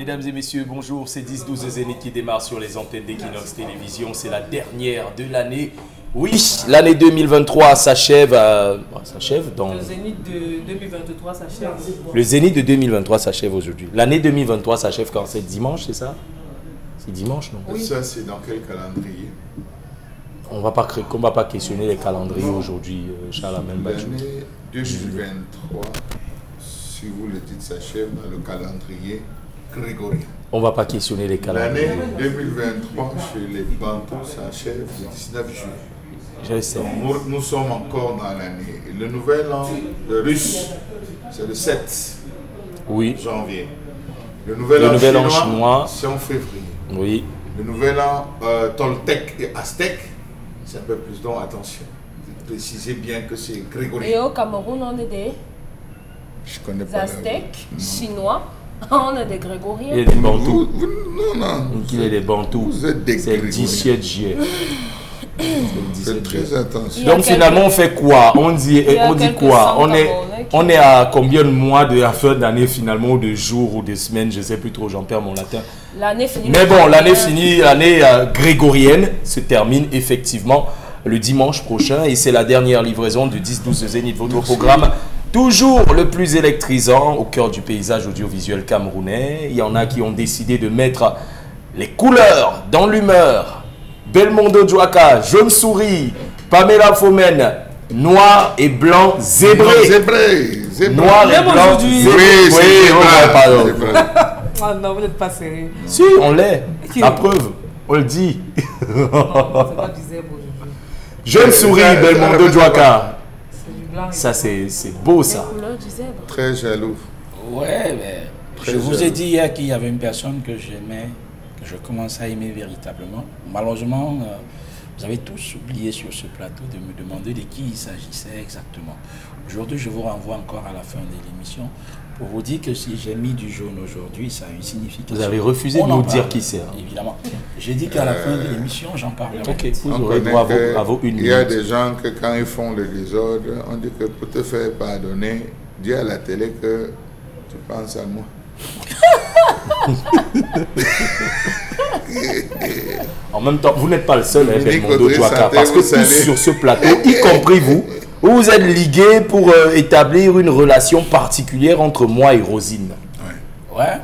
Mesdames et messieurs, bonjour. C'est 10-12 Zénith qui démarre sur les antennes d'Equinox Télévision. C'est la dernière de l'année. Oui, l'année 2023 s'achève dans... Le Zénith de 2023 s'achève. Le Zénith de 2023 s'achève aujourd'hui. L'année 2023 s'achève quand? C'est dimanche, c'est ça? C'est dimanche, non? Oui. Ça, c'est dans quel calendrier? On va pas questionner les calendriers aujourd'hui, Charles Amel Bachou. L'année 2023, si vous le dites, s'achève dans le calendrier grégorien. On va pas questionner les calendriers. L'année 2023, chez les Bantous, s'achève le 19 juillet. Je sais. Donc, nous sommes encore dans l'année. Le nouvel an russe, c'est le 7 janvier. Le nouvel an chinois, c'est en février. Oui. Le nouvel an toltèque et aztèque, c'est un peu plus, donc attention. Précisez bien que c'est grégorien. Et au Cameroun, on est des aztèques, chinois, on est des grégoriens. Il y a des bantous. Non. Il y a des bantous. Vous êtes des c'est le 17 juillet. Faites très attention. Donc finalement, on fait quoi? On dit quoi? On est à combien de mois de la fin d'année finalement, ou de jours ou de semaines? Je ne sais plus trop, j'en perds mon latin. L'année finie. Mais bon, l'année finie, l'année grégorienne se termine effectivement le dimanche prochain et c'est la dernière livraison du 10-12 Zénith, votre programme toujours le plus électrisant au cœur du paysage audiovisuel camerounais. Il y en a qui ont décidé de mettre les couleurs dans l'humeur. Belmondo Djouaka, jaune souris, Pamela Fomen, noir et blanc zébré. Noir et blanc zébré. Oui, Ah non, vous n'êtes pas sérieux. Si, on l'est. La preuve, on le dit. C'est pas du zèbre aujourd'hui. Jeune souris, Belmondo Djouaka. C'est du blanc. Ça, c'est beau, ça. Les couleurs du zèbre. Très jaloux. Ouais, mais je vous ai dit hier qu'il y avait une personne que j'aimais, que je commençais à aimer véritablement. Malheureusement, vous avez tous oublié sur ce plateau de me demander de qui il s'agissait exactement. Aujourd'hui, je vous renvoie encore à la fin de l'émission pour vous dire que si j'ai mis du jaune aujourd'hui, ça a une signification. Vous avez refusé de nous dire qui c'est. Évidemment. J'ai dit qu'à la fin de l'émission, j'en parlerai. Ok, vous aurez droit à vos une minute. Il y a des gens que quand ils font le désordre, on dit que pour te faire pardonner, dis à la télé que tu penses à moi. En même temps, vous n'êtes pas le seul, Belmondo Djouaka, parce que tous sur ce plateau, y compris vous êtes ligués pour établir une relation particulière entre moi et Rosine. Ouais.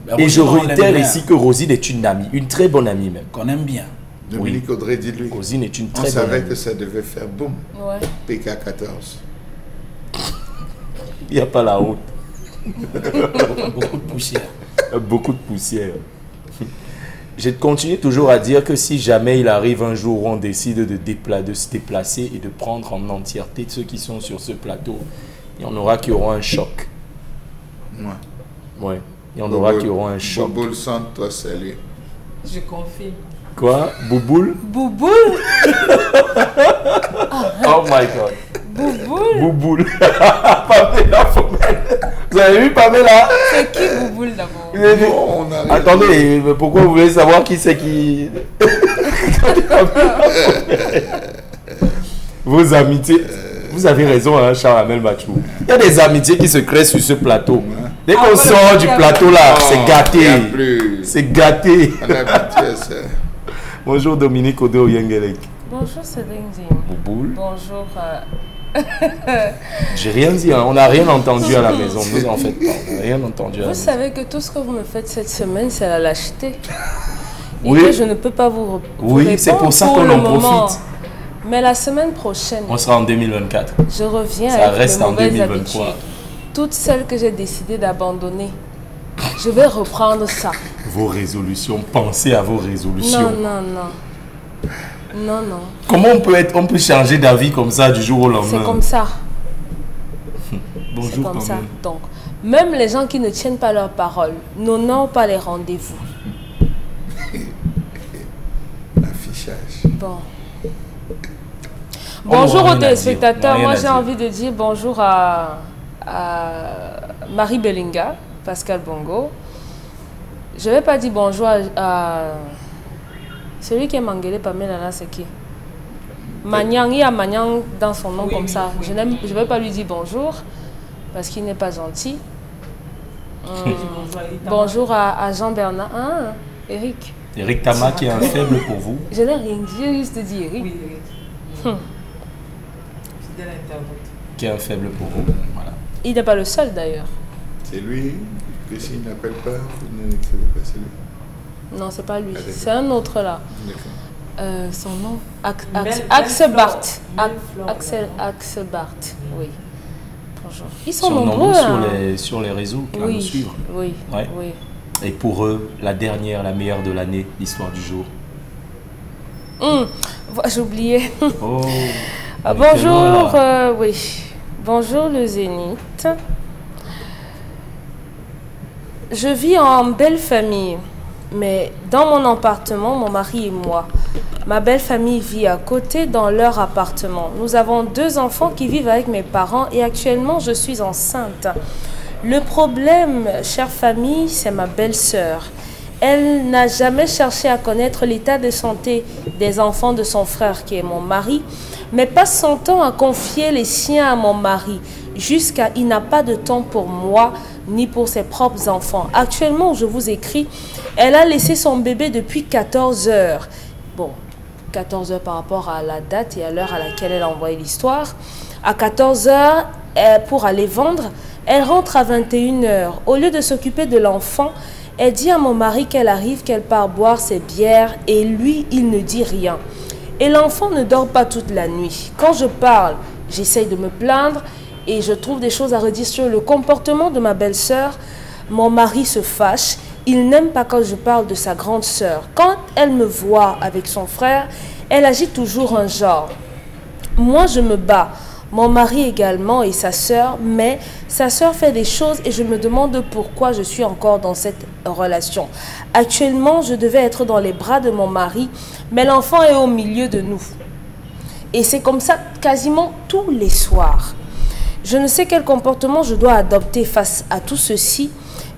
Ben, et je réitère ici que Rosine est une amie, une très bonne amie même. Qu'on aime bien. Dominique Audrey, dis-lui. Rosine est une très bonne amie. On savait que ça devait faire boum. Ouais. PK14. Il n'y a pas la honte. Beaucoup de poussière. Beaucoup de poussière. Je continue toujours à dire que si jamais il arrive un jour où on décide de se déplacer et de prendre en entièreté ceux qui sont sur ce plateau, il y en aura qui auront un choc. Ouais. Il y en aura qui auront un choc. Bouboule, sens-toi saluer. Je confirme. Quoi? Bouboule? Bouboule? Oh my God. Bouboule? Bouboule. Pamela Fomen. Vous avez vu Pamela? C'est qui Bouboule d'abord? Attendez, pourquoi vous voulez savoir qui c'est qui... Vos amitiés... Vous avez raison, hein, Charles Amel Bachou. Il y a des amitiés qui se créent sur ce plateau. Dès qu'on sort du plateau là, c'est gâté. C'est gâté. Bonjour Dominique Odo Yengelek. Bonjour Cédric. Bouboule. Bonjour. J'ai rien dit, hein. On n'a rien entendu à la maison. Vous en faites pas. On n'a rien entendu à la maison. Vous savez que tout ce que vous me faites cette semaine, c'est la lâcheté. Et oui. que je ne peux pas vous oui, c'est pour ça qu'on en profite. Mais la semaine prochaine, on sera en 2024. Je reviens ça avec reste mes en mauvaises 2023. habitudes. Toutes celles que j'ai décidé d'abandonner. Je vais reprendre ça. Vos résolutions, pensez à vos résolutions. Non. Comment on peut changer d'avis comme ça du jour au lendemain? C'est comme ça. Bonjour. C'est comme ça. Donc, même les gens qui ne tiennent pas leur parole n'honorent pas les rendez-vous. Affichage. Bon. Bonjour aux téléspectateurs. Moi, j'ai envie de dire bonjour à Marie Bellinga, Pascal Bongo. Je ne vais pas dire bonjour à celui qui est Manguélé Pamela là, c'est qui? Magnang, il y a Magnang dans son nom comme ça. Je ne vais pas lui dire bonjour parce qu'il n'est pas gentil. Bonjour à Jean-Bernard. Ah, Eric. Eric Tama qui est un faible pour vous. Je n'ai rien dit, j'ai juste dit Eric. Oui, Eric. Fidèle internaute. Qui est un faible pour vous. Voilà. Il n'est pas le seul d'ailleurs. C'est lui que s'il n'appelle pas, vous n'écrivez pas, c'est lui. Non, c'est pas lui. Ah, c'est un autre là. D'accord. Son nom Axel Barth. Axel Barth, oui. Bonjour. Ils sont nombreux sur les réseaux qui vont nous suivre. Oui, ouais. oui. Et pour eux, la meilleure de l'année, l'histoire du jour. J'ai oublié. Oh, bonjour, oui. Bonjour le Zénith. Je vis en belle famille, mais dans mon appartement, mon mari et moi. Ma belle famille vit à côté dans leur appartement. Nous avons 2 enfants qui vivent avec mes parents et actuellement je suis enceinte. Le problème, chère famille, c'est ma belle-sœur. Elle n'a jamais cherché à connaître l'état de santé des enfants de son frère qui est mon mari, mais passe son temps à confier les siens à mon mari, jusqu'à il n'a pas de temps pour moi ni pour ses propres enfants. Actuellement, je vous écris, elle a laissé son bébé depuis 14 heures. Bon, 14 heures par rapport à la date et à l'heure à laquelle elle a envoyé l'histoire. À 14 heures, pour aller vendre, elle rentre à 21 heures. Au lieu de s'occuper de l'enfant, elle dit à mon mari qu'elle arrive, qu'elle part boire ses bières et lui, il ne dit rien. Et l'enfant ne dort pas toute la nuit. Quand je parle, j'essaye de me plaindre et je trouve des choses à redire sur le comportement de ma belle-sœur. Mon mari se fâche. Il n'aime pas quand je parle de sa grande sœur. Quand elle me voit avec son frère, elle agit toujours un genre. Moi, je me bats. Mon mari également et sa sœur, mais sa sœur fait des choses et je me demande pourquoi je suis encore dans cette relation. Actuellement, je devais être dans les bras de mon mari, mais l'enfant est au milieu de nous. Et c'est comme ça quasiment tous les soirs. Je ne sais quel comportement je dois adopter face à tout ceci.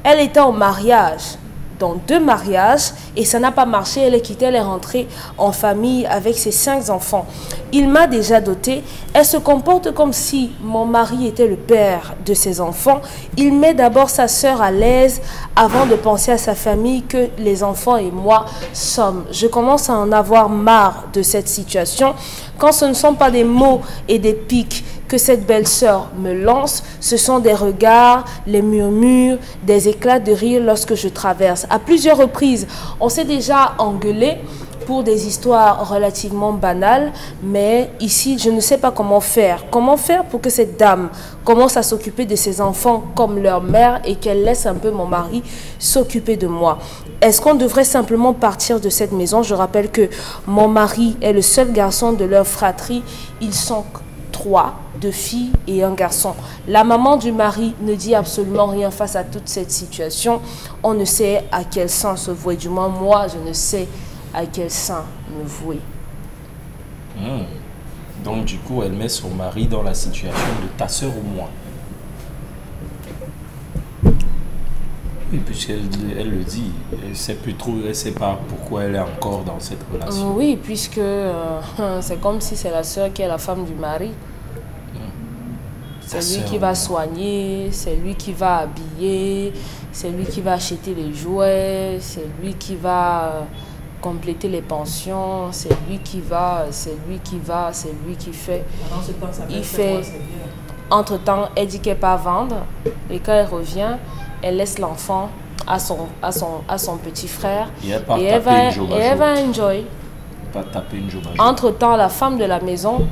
Elle était en mariage, dans 2 mariages, et ça n'a pas marché. Elle est quittée, elle est rentrée en famille avec ses 5 enfants. Il m'a déjà dotée. Elle se comporte comme si mon mari était le père de ses enfants. Il met d'abord sa sœur à l'aise avant de penser à sa famille que les enfants et moi sommes. Je commence à en avoir marre de cette situation. Quand ce ne sont pas des mots et des pics que cette belle-sœur me lance, ce sont des regards, les murmures, des éclats de rire lorsque je traverse. À plusieurs reprises, on s'est déjà engueulé pour des histoires relativement banales, mais ici, je ne sais pas comment faire. Comment faire pour que cette dame commence à s'occuper de ses enfants comme leur mère et qu'elle laisse un peu mon mari s'occuper de moi? Est-ce qu'on devrait simplement partir de cette maison? Je rappelle que mon mari est le seul garçon de leur fratrie. Ils sont 3, 2 filles et un garçon. La maman du mari ne dit absolument rien face à toute cette situation. On ne sait à quel sens se vouer. Du moins, moi, je ne sais à quel sein me vouer. Donc, du coup, elle met son mari dans la situation de ta sœur ou moi. Oui, puisqu'elle le dit, elle ne sait plus trop, elle ne sait pas pourquoi elle est encore dans cette relation. Oui, puisque c'est comme si c'est la sœur qui est la femme du mari. C'est lui qui va soigner, c'est lui qui va habiller, c'est lui qui va acheter les jouets, c'est lui qui va compléter les pensions, c'est lui qui va, c'est lui qui fait. Il fait. Entre-temps, elle dit qu'elle ne peut pas vendre et quand elle revient, elle laisse l'enfant à son petit frère et elle va enjoy. Pas taper une job. Entre-temps, la femme de la maison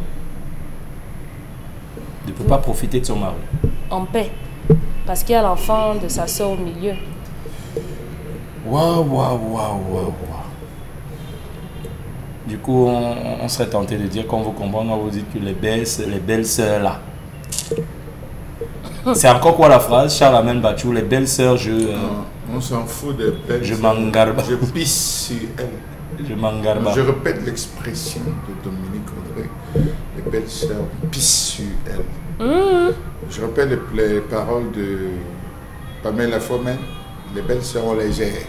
ne peut pas profiter de son mari. En paix. Parce qu'il y a l'enfant de sa soeur au milieu. Waouh. Du coup, on serait tenté de dire qu'on vous comprend, on vous dit que les belles sœurs là. C'est encore quoi la phrase? Charles Amen Bachou, les belles sœurs, on s'en fout des belles sœurs. Je m'engarbe. Je pisse sur elles. Je m'engarbe. Je répète l'expression de Dominique André. Les belles sœurs pissent sur elles. Je répète les paroles de Pamela Fomen. Les belles sœurs ont légère.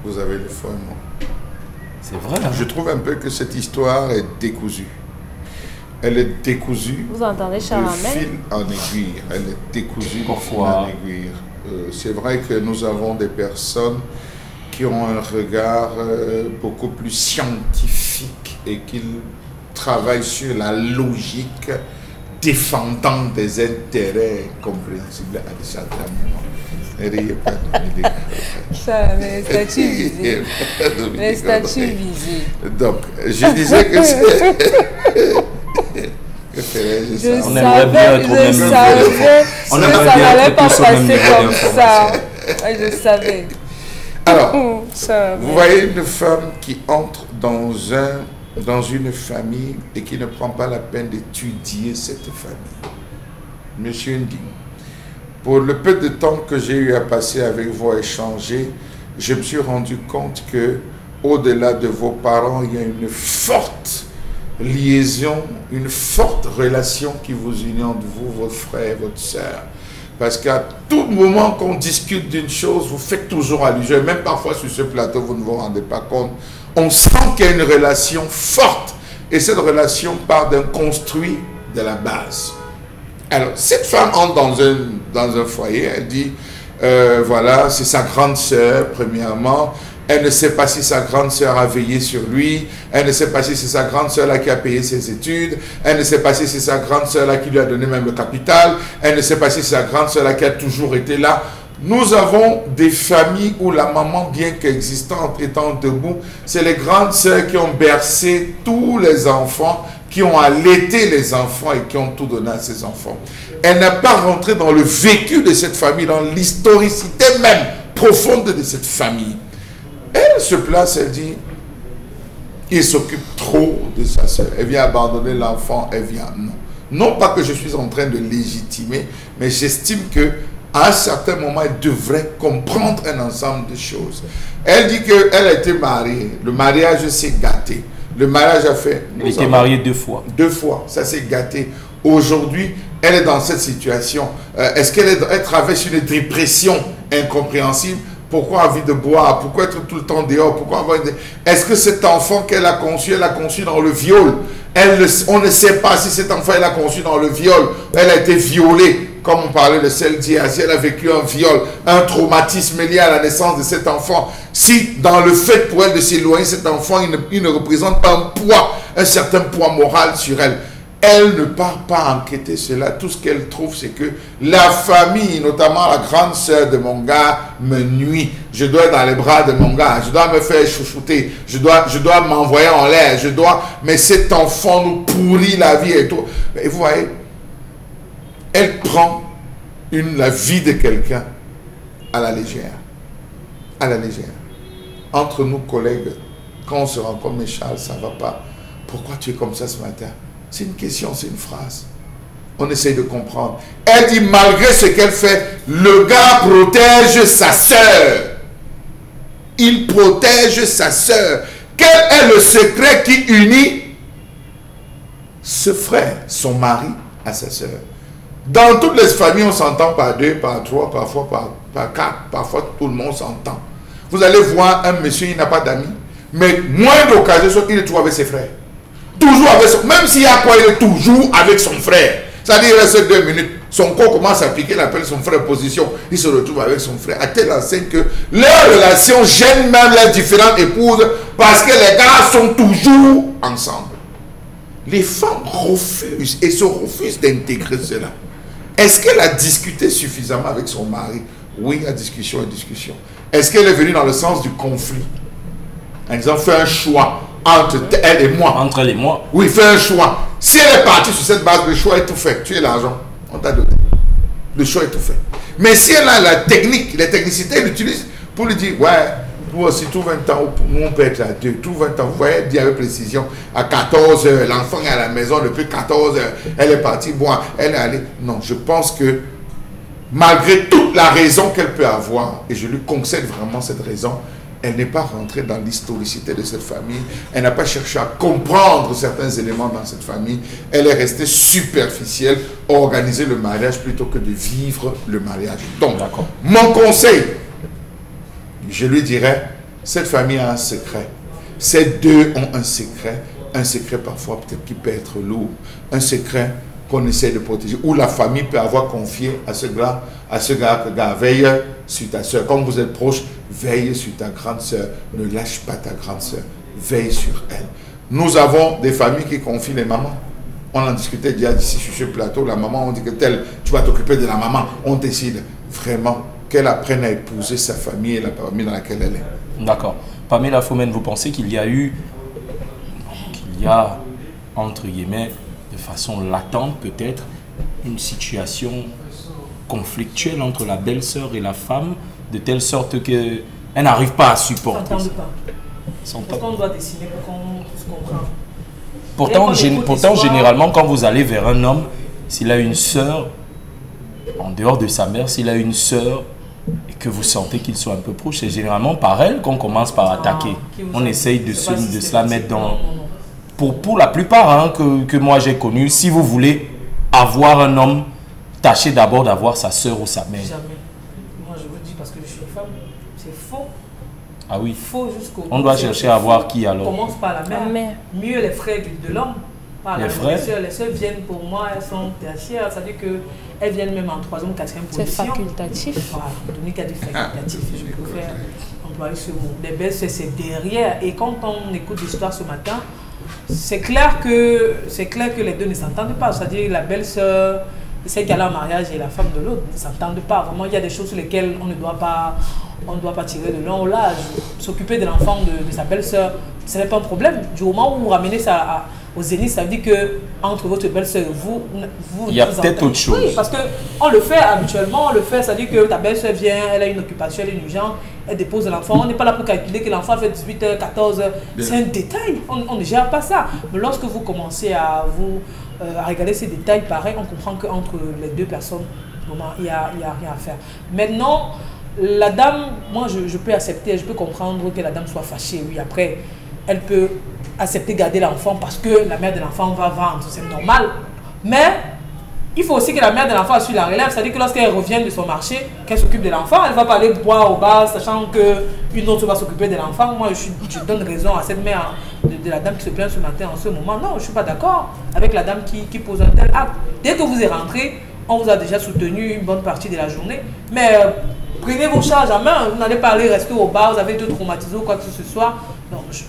Vous avez le fond, moi. C'est vrai. Hein? Je trouve un peu que cette histoire est décousue. Elle est décousue. Vous entendez, de Charamel? fil en aiguille. Elle est décousue de fil Parfois. en aiguille. C'est vrai que nous avons des personnes qui ont un regard beaucoup plus scientifique et qui travaillent sur la logique, défendant des intérêts compréhensibles à certains moments. Ne riez pas, Dominique. Ça, les statuts visés. Les statuts visés. Donc, je disais que c'est... Je On aimerait bien être au même niveau. On aimerait ça bien n'allait être pas tous au même passer niveau comme ça. Ouais, je savais. Alors, Ça, vous voyez une femme qui entre dans une famille et qui ne prend pas la peine d'étudier cette famille. Monsieur Nding, pour le peu de temps que j'ai eu à passer avec vous à échanger, je me suis rendu compte que au-delà de vos parents, il y a une forte liaison, une forte relation qui vous unit entre vous, votre frère et votre soeur. Parce qu'à tout moment qu'on discute d'une chose, vous faites toujours allusion. Même parfois sur ce plateau, vous ne vous rendez pas compte. On sent qu'il y a une relation forte. Et cette relation part d'un construit de la base. Alors, cette femme entre dans un foyer, elle dit, voilà, c'est sa grande sœur, premièrement. Elle ne sait pas si sa grande sœur a veillé sur lui. Elle ne sait pas si c'est sa grande sœur là qui a payé ses études. Elle ne sait pas si c'est sa grande sœur là qui lui a donné même le capital. Elle ne sait pas si c'est sa grande sœur là qui a toujours été là. Nous avons des familles où la maman, bien qu'existante, étant debout, c'est les grandes sœurs qui ont bercé tous les enfants, qui ont allaité les enfants et qui ont tout donné à ces enfants. Elle n'a pas rentré dans le vécu de cette famille, dans l'historicité même profonde de cette famille. Elle se place, elle dit, il s'occupe trop de sa soeur. Elle vient abandonner l'enfant, elle vient, non. Non pas que je suis en train de légitimer, mais j'estime que à un certain moment, elle devrait comprendre un ensemble de choses. Elle dit qu'elle a été mariée. Le mariage s'est gâté. Le mariage a fait... Elle était mariée 2 fois. 2 fois, ça s'est gâté. Aujourd'hui, elle est dans cette situation. Est-ce qu'elle traverse une dépression incompréhensible? Pourquoi envie de boire? Pourquoi être tout le temps dehors? Pourquoi avoir une... Est-ce que cet enfant qu'elle a conçu, elle a conçu dans le viol? On ne sait pas si cet enfant, elle a conçu dans le viol. Elle a été violée. Comme on parlait de celle d'hier, si elle a vécu un viol, un traumatisme lié à la naissance de cet enfant, si dans le fait pour elle de s'éloigner cet enfant, il ne représente pas un poids, un certain poids moral sur elle, elle ne part pas enquêter cela. Tout ce qu'elle trouve, c'est que la famille, notamment la grande sœur de mon gars, me nuit. Je dois être dans les bras de mon gars, je dois me faire chouchouter, je dois m'envoyer en l'air, mais cet enfant nous pourrit la vie et tout. Et vous voyez, elle prend la vie de quelqu'un à la légère. À la légère. Entre nous, collègues, quand on se rencontre, mais Charles, ça ne va pas. Pourquoi tu es comme ça ce matin? C'est une question, c'est une phrase. On essaye de comprendre. Elle dit, malgré ce qu'elle fait, le gars protège sa sœur. Il protège sa sœur. Quel est le secret qui unit ce frère, son mari, à sa sœur? Dans toutes les familles, on s'entend par 2, par 3, parfois par 4, parfois tout le monde s'entend. Vous allez voir un monsieur, il n'a pas d'amis, mais moins d'occasions, il est toujours avec ses frères. Toujours avec son... Même s'il y a quoi, il est toujours avec son frère. C'est-à-dire, il reste 2 minutes, son corps commence à piquer, il appelle son frère position, il se retrouve avec son frère, à telle enseigne que leur relation gêne même les différentes épouses, parce que les gars sont toujours ensemble. Les femmes refusent et se refusent d'intégrer cela. Est-ce qu'elle a discuté suffisamment avec son mari? Oui, il y a discussion et discussion. Est-ce qu'elle est venue dans le sens du conflit? En disant, fais un choix entre elle et moi. Entre elle et moi. Oui, fais un choix. Si elle est partie sur cette base, le choix est tout fait. Tu as l'argent, on t'a donné. Le choix est tout fait. Mais si elle a la technique, les technicités, elle l'utilise pour lui dire, ouais, nous aussi, tout 20 ans, nous on peut être à 2, tout 20 ans. Vous voyez, elle dit avec précision, à 14 h, l'enfant est à la maison depuis 14 h, elle est partie boire, elle est allée. Non, je pense que malgré toute la raison qu'elle peut avoir, et je lui concède vraiment cette raison, elle n'est pas rentrée dans l'historicité de cette famille, elle n'a pas cherché à comprendre certains éléments dans cette famille, elle est restée superficielle, organiser le mariage plutôt que de vivre le mariage. Donc, mon conseil, je lui dirais, cette famille a un secret. Ces deux ont un secret. un secret parfois peut-être qui peut être lourd, un secret qu'on essaie de protéger, ou la famille peut avoir confié à ce gars, veille sur ta soeur. Comme vous êtes proche, veille sur ta grande soeur, ne lâche pas ta grande soeur, veille sur elle. Nous avons des familles qui confient les mamans. On en discutait déjà d'ici sur ce plateau, la maman, on dit que tu vas t'occuper de la maman, on décide vraiment qu'elle apprenne à épouser sa famille et la famille dans laquelle elle est. D'accord. Pamela Fomène, vous pensez qu'il y a, entre guillemets, de façon latente peut-être, une situation conflictuelle entre la belle-sœur et la femme, de telle sorte qu'elle n'arrive pas à supporter. Parce qu'on doit décider pour qu'on se comprenne. Pourtant, généralement, quand vous allez vers un homme, s'il a une sœur, en dehors de sa mère, s'il a une sœur et que vous sentez qu'il soit un peu proche, c'est généralement par elle qu'on commence par attaquer. On essaye de se la mettre dans... Pour la plupart hein, que moi j'ai connu, si vous voulez avoir un homme, tâchez d'abord d'avoir sa sœur ou sa mère. Jamais. Moi je vous dis parce que je suis une femme, c'est faux. Ah oui. Faux jusqu'au bout. On doit chercher à voir qui alors. On commence par la mère. Mieux les frères de l'homme. Les frères. Les sœurs viennent pour moi, elles sont tertiaires, ça veut dire qu'elles viennent même en 3e, 4e position. C'est facultatif. Voilà, Dominique a dit facultatif, je préfère employer ce mot. Les belles sœurs, c'est derrière. Et quand on écoute l'histoire ce matin, c'est clair que les deux ne s'entendent pas. C'est-à-dire la belle-sœur, celle qui a le mariage et la femme de l'autre ne s'entendent pas. Vraiment, il y a des choses sur lesquelles on ne doit pas tirer de long au large. S'occuper de l'enfant de sa belle-sœur, ce n'est pas un problème. Du moment où vous ramenez ça au zénith, ça veut dire que entre votre belle-sœur et vous il y a peut-être autre chose. Oui, parce qu'on le fait habituellement, ça veut dire que ta belle-sœur vient, elle a une occupation, elle est urgente, elle dépose l'enfant. On n'est pas là pour calculer que l'enfant fait 18h, 14h. C'est un détail, on ne gère pas ça. Mais lorsque vous commencez à regarder ces détails pareils, on comprend qu'entre les deux personnes, il n'y a rien à faire. Maintenant, la dame, moi je peux accepter, je peux comprendre que la dame soit fâchée. Oui, après, elle peut accepter de garder l'enfant parce que la mère de l'enfant va vendre, c'est normal. Mais il faut aussi que la mère de l'enfant suive la relève, c'est-à-dire que lorsqu'elle revient de son marché, qu'elle s'occupe de l'enfant, elle ne va pas aller boire au bar, sachant qu'une autre va s'occuper de l'enfant. Moi, je donne raison à cette mère de la dame qui se plaint ce matin en ce moment. Non, je ne suis pas d'accord avec la dame qui pose un tel acte. Dès que vous êtes rentré, on vous a déjà soutenu une bonne partie de la journée. Mais prenez vos charges en main, vous n'allez pas aller rester au bar, vous avez été traumatisé ou quoi que ce soit.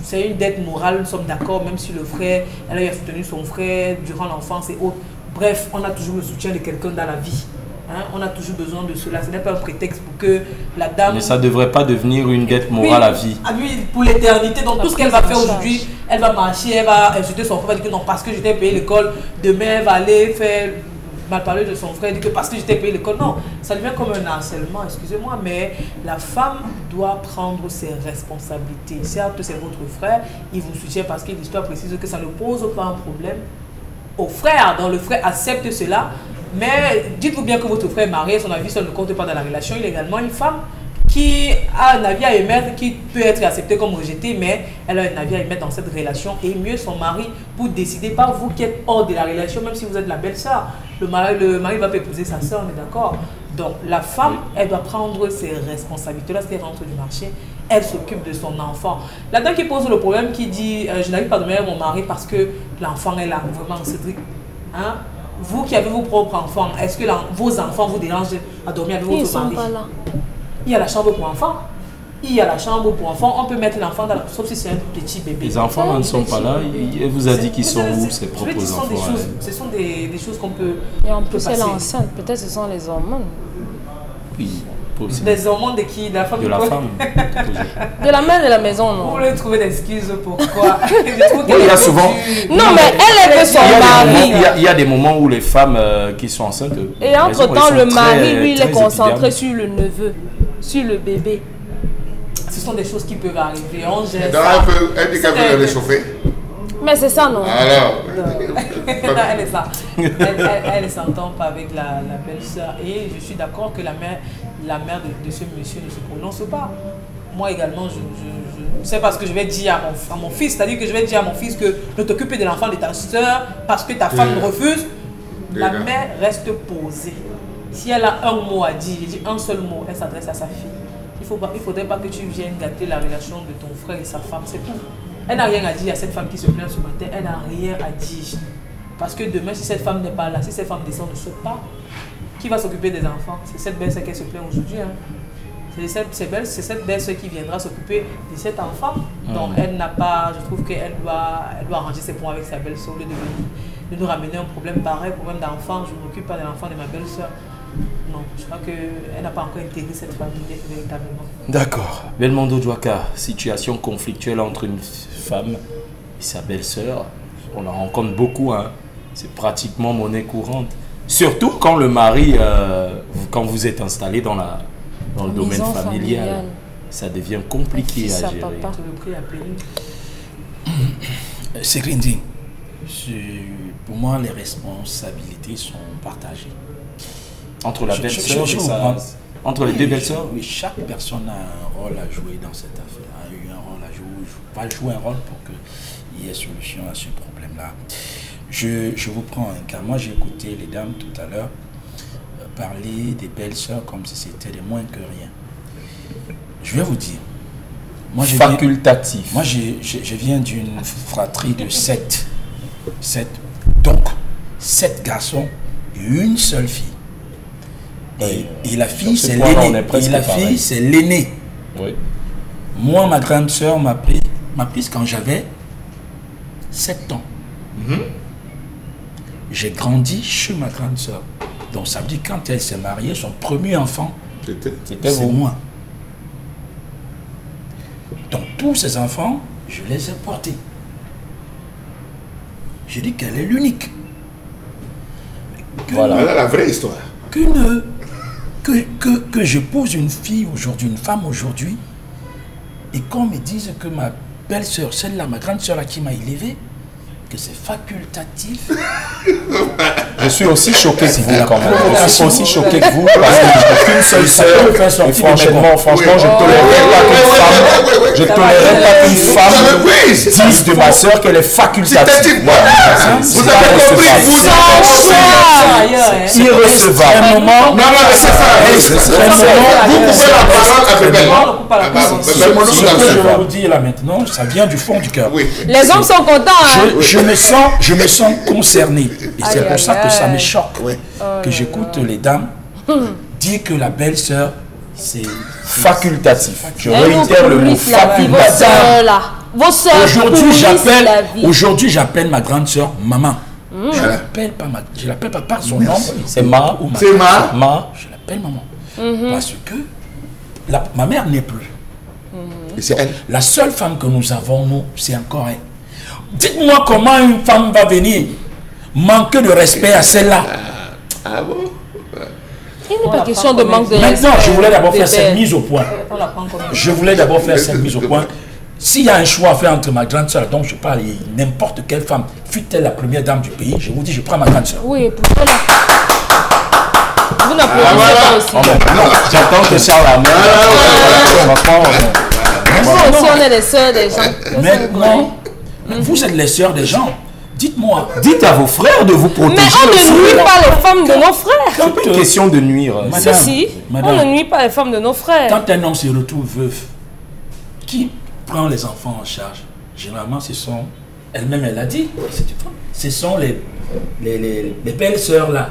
C'est une dette morale, nous sommes d'accord, même si le frère, elle a soutenu son frère durant l'enfance et autres. Bref, on a toujours le soutien de quelqu'un dans la vie. Hein? On a toujours besoin de cela. Ce n'est pas un prétexte pour que la dame... Mais ça ne devrait pas devenir une dette morale à vie. À lui, pour l'éternité. Donc tout ce qu'elle va faire aujourd'hui, elle va marcher, elle va insulter son frère, elle va dire que non, parce que je t'ai payé l'école, demain elle va aller faire... mal parler de son frère, dit que parce que je t'ai payé l'école. Non, ça devient comme un harcèlement, excusez-moi, mais la femme doit prendre ses responsabilités. Certes, c'est votre frère, il vous soutient parce que l'histoire précise que ça ne pose pas un problème au frère. Donc le frère accepte cela, mais dites-vous bien que votre frère est marié, son avis, ça ne compte pas dans la relation. Il est également une femme qui a un avis à émettre, qui peut être accepté comme rejeté, mais elle a un avis à émettre dans cette relation et mieux son mari pour décider, pas vous qui êtes hors de la relation, même si vous êtes la belle-sœur. Le mari va pas épouser sa sœur, on est d'accord. Donc la femme, elle doit prendre ses responsabilités. Lorsqu'elle rentre du marché, elle s'occupe de son enfant. La dame qui pose le problème, qui dit je n'arrive pas à dormir avec mon mari parce que l'enfant est là, vraiment Cédric. Hein? Vous qui avez vos propres enfants, est-ce que vos enfants vous dérangent à dormir avec votre mari? Ils sont pas là. Il y a la chambre pour enfants. Il y a la chambre pour enfants. On peut mettre l'enfant dans la... Sauf si c'est un petit bébé. Les enfants ne sont pas là. Elle vous a dit qu'ils sont où, ses propres enfants? Ce sont des choses qu'on peut... Et en plus, elle est enceinte. Peut-être ce sont les hormones. Oui. Les hormones de qui? De la femme? De la femme. De la mère de la maison, non? Vous voulez trouver des excuses pourquoi? Il y a souvent... Non, mais elle veut son mari. Il y a des moments où les femmes qui sont enceintes... Et entre-temps, le mari, lui, il est concentré sur le neveu, sur le bébé. Ce sont des choses qui peuvent arriver. Elle dit qu'elle veut le réchauffer. Mais c'est ça, non? Alors, elle est ça. Elle ne s'entend pas avec la belle-sœur. Et je suis d'accord que la mère de ce monsieur ne se prononce pas. Moi également, je sais pas ce que je vais dire à mon fils. C'est-à-dire que je vais dire à mon fils que ne t'occuper de l'enfant de ta soeur parce que ta femme refuse. La mère reste posée. Si elle a un mot à dire, elle dit un seul mot, elle s'adresse à sa fille. Il ne faudrait pas que tu viennes gâter la relation de ton frère et sa femme, c'est tout. Elle n'a rien à dire à cette femme qui se plaint ce matin. Elle n'a rien à dire. Parce que demain, si cette femme n'est pas là, si cette femme descend, ne saute pas, qui va s'occuper des enfants? C'est cette belle-sœur qu'elle se plaint aujourd'hui. Hein. C'est cette belle-sœur qui viendra s'occuper de cet enfant. Donc elle n'a pas, je trouve qu'elle doit arranger ses points avec sa belle-sœur au lieu de nous ramener un problème pareil, problème d'enfant. Je ne m'occupe pas de l'enfant de ma belle-sœur. Non, je crois qu'elle n'a pas encore intégré cette famille véritablement. D'accord. Belmondo Djouaka, situation conflictuelle entre une femme et sa belle-sœur. On en rencontre beaucoup, hein. C'est pratiquement monnaie courante. Surtout quand le mari, quand vous êtes installé dans le domaine familial, ça devient compliqué à gérer. C'est grinding. Pour moi, les responsabilités sont partagées. Entre la belle-sœur et entre les deux belles-sœurs? Oui, chaque personne a un rôle à jouer dans cette affaire, a eu un rôle à jouer. Va jouer un rôle pour qu'il y ait solution à ce problème-là. Je vous prends un cas. Moi, j'ai écouté les dames tout à l'heure parler des belles-sœurs comme si c'était des moins que rien. Je vais vous dire. Facultatif. Moi, je viens d'une fratrie de 7. Donc, 7 garçons et une seule fille. Et la fille, c'est l'aînée. Et la fille, c'est l'aînée. Oui. Moi, ma grande sœur m'a prise quand j'avais 7 ans. J'ai grandi chez ma grande sœur. Donc ça veut dire quand elle s'est mariée, son premier enfant, c'était moi. Donc tous ces enfants, je les ai portés. Je dis qu'elle est l'unique. Voilà la vraie histoire. Que j'épouse une fille aujourd'hui, une femme aujourd'hui, et qu'on me dise que ma belle-sœur, celle-là, ma grande sœur là qui m'a élevé, que c'est facultatif. Je suis aussi choqué que vous quand même. Je suis aussi choqué que vous parce que j'ai qu'une seule sœur. Et franchement, je ne tolérerais pas qu'une femme dise de ma sœur qu'elle est facultative. Vous avez compris, vous c'est irrecevable. Non, c'est ça. Vous coupez la parole à Belmondo. Ce que je vais vous dire là maintenant, ça vient du fond du cœur. Les hommes sont contents. Je me sens concerné. Et c'est pour ça que ça me choque. Que j'écoute les dames dire que la belle-sœur, c'est facultatif. Je réitère le mot facultatif. Aujourd'hui, j'appelle ma grande sœur maman. Je l'appelle pas par son nom. C'est Ma. Je l'appelle maman. Parce que ma mère n'est plus. Et c'est elle. La seule femme que nous avons, nous, c'est encore elle. Dites-moi comment une femme va venir manquer de respect à celle-là. Ah bon? Il n'est pas question de manque de respect. Maintenant, je voulais d'abord faire cette mise au point. S'il y a un choix à faire entre ma grande soeur, donc je parle n'importe quelle femme, fut-elle la première dame du pays, je vous dis, je prends ma grande soeur. Oui, pour cela. Vous n'applaudissez pas aussi. J'entends que Charles a nous aussi, on est les sœurs des gens. Maintenant, vous êtes les sœurs des gens. Dites-moi. Dites à vos frères de vous protéger. Mais on ne nuit pas les femmes de nos frères. C'est pas une question de nuire. On ne nuit pas les femmes de nos frères. Quand un homme se retrouve veuf, qui prend les enfants en charge? Généralement, ce sont, elle-même elle l'a dit, ce sont les belles-sœurs là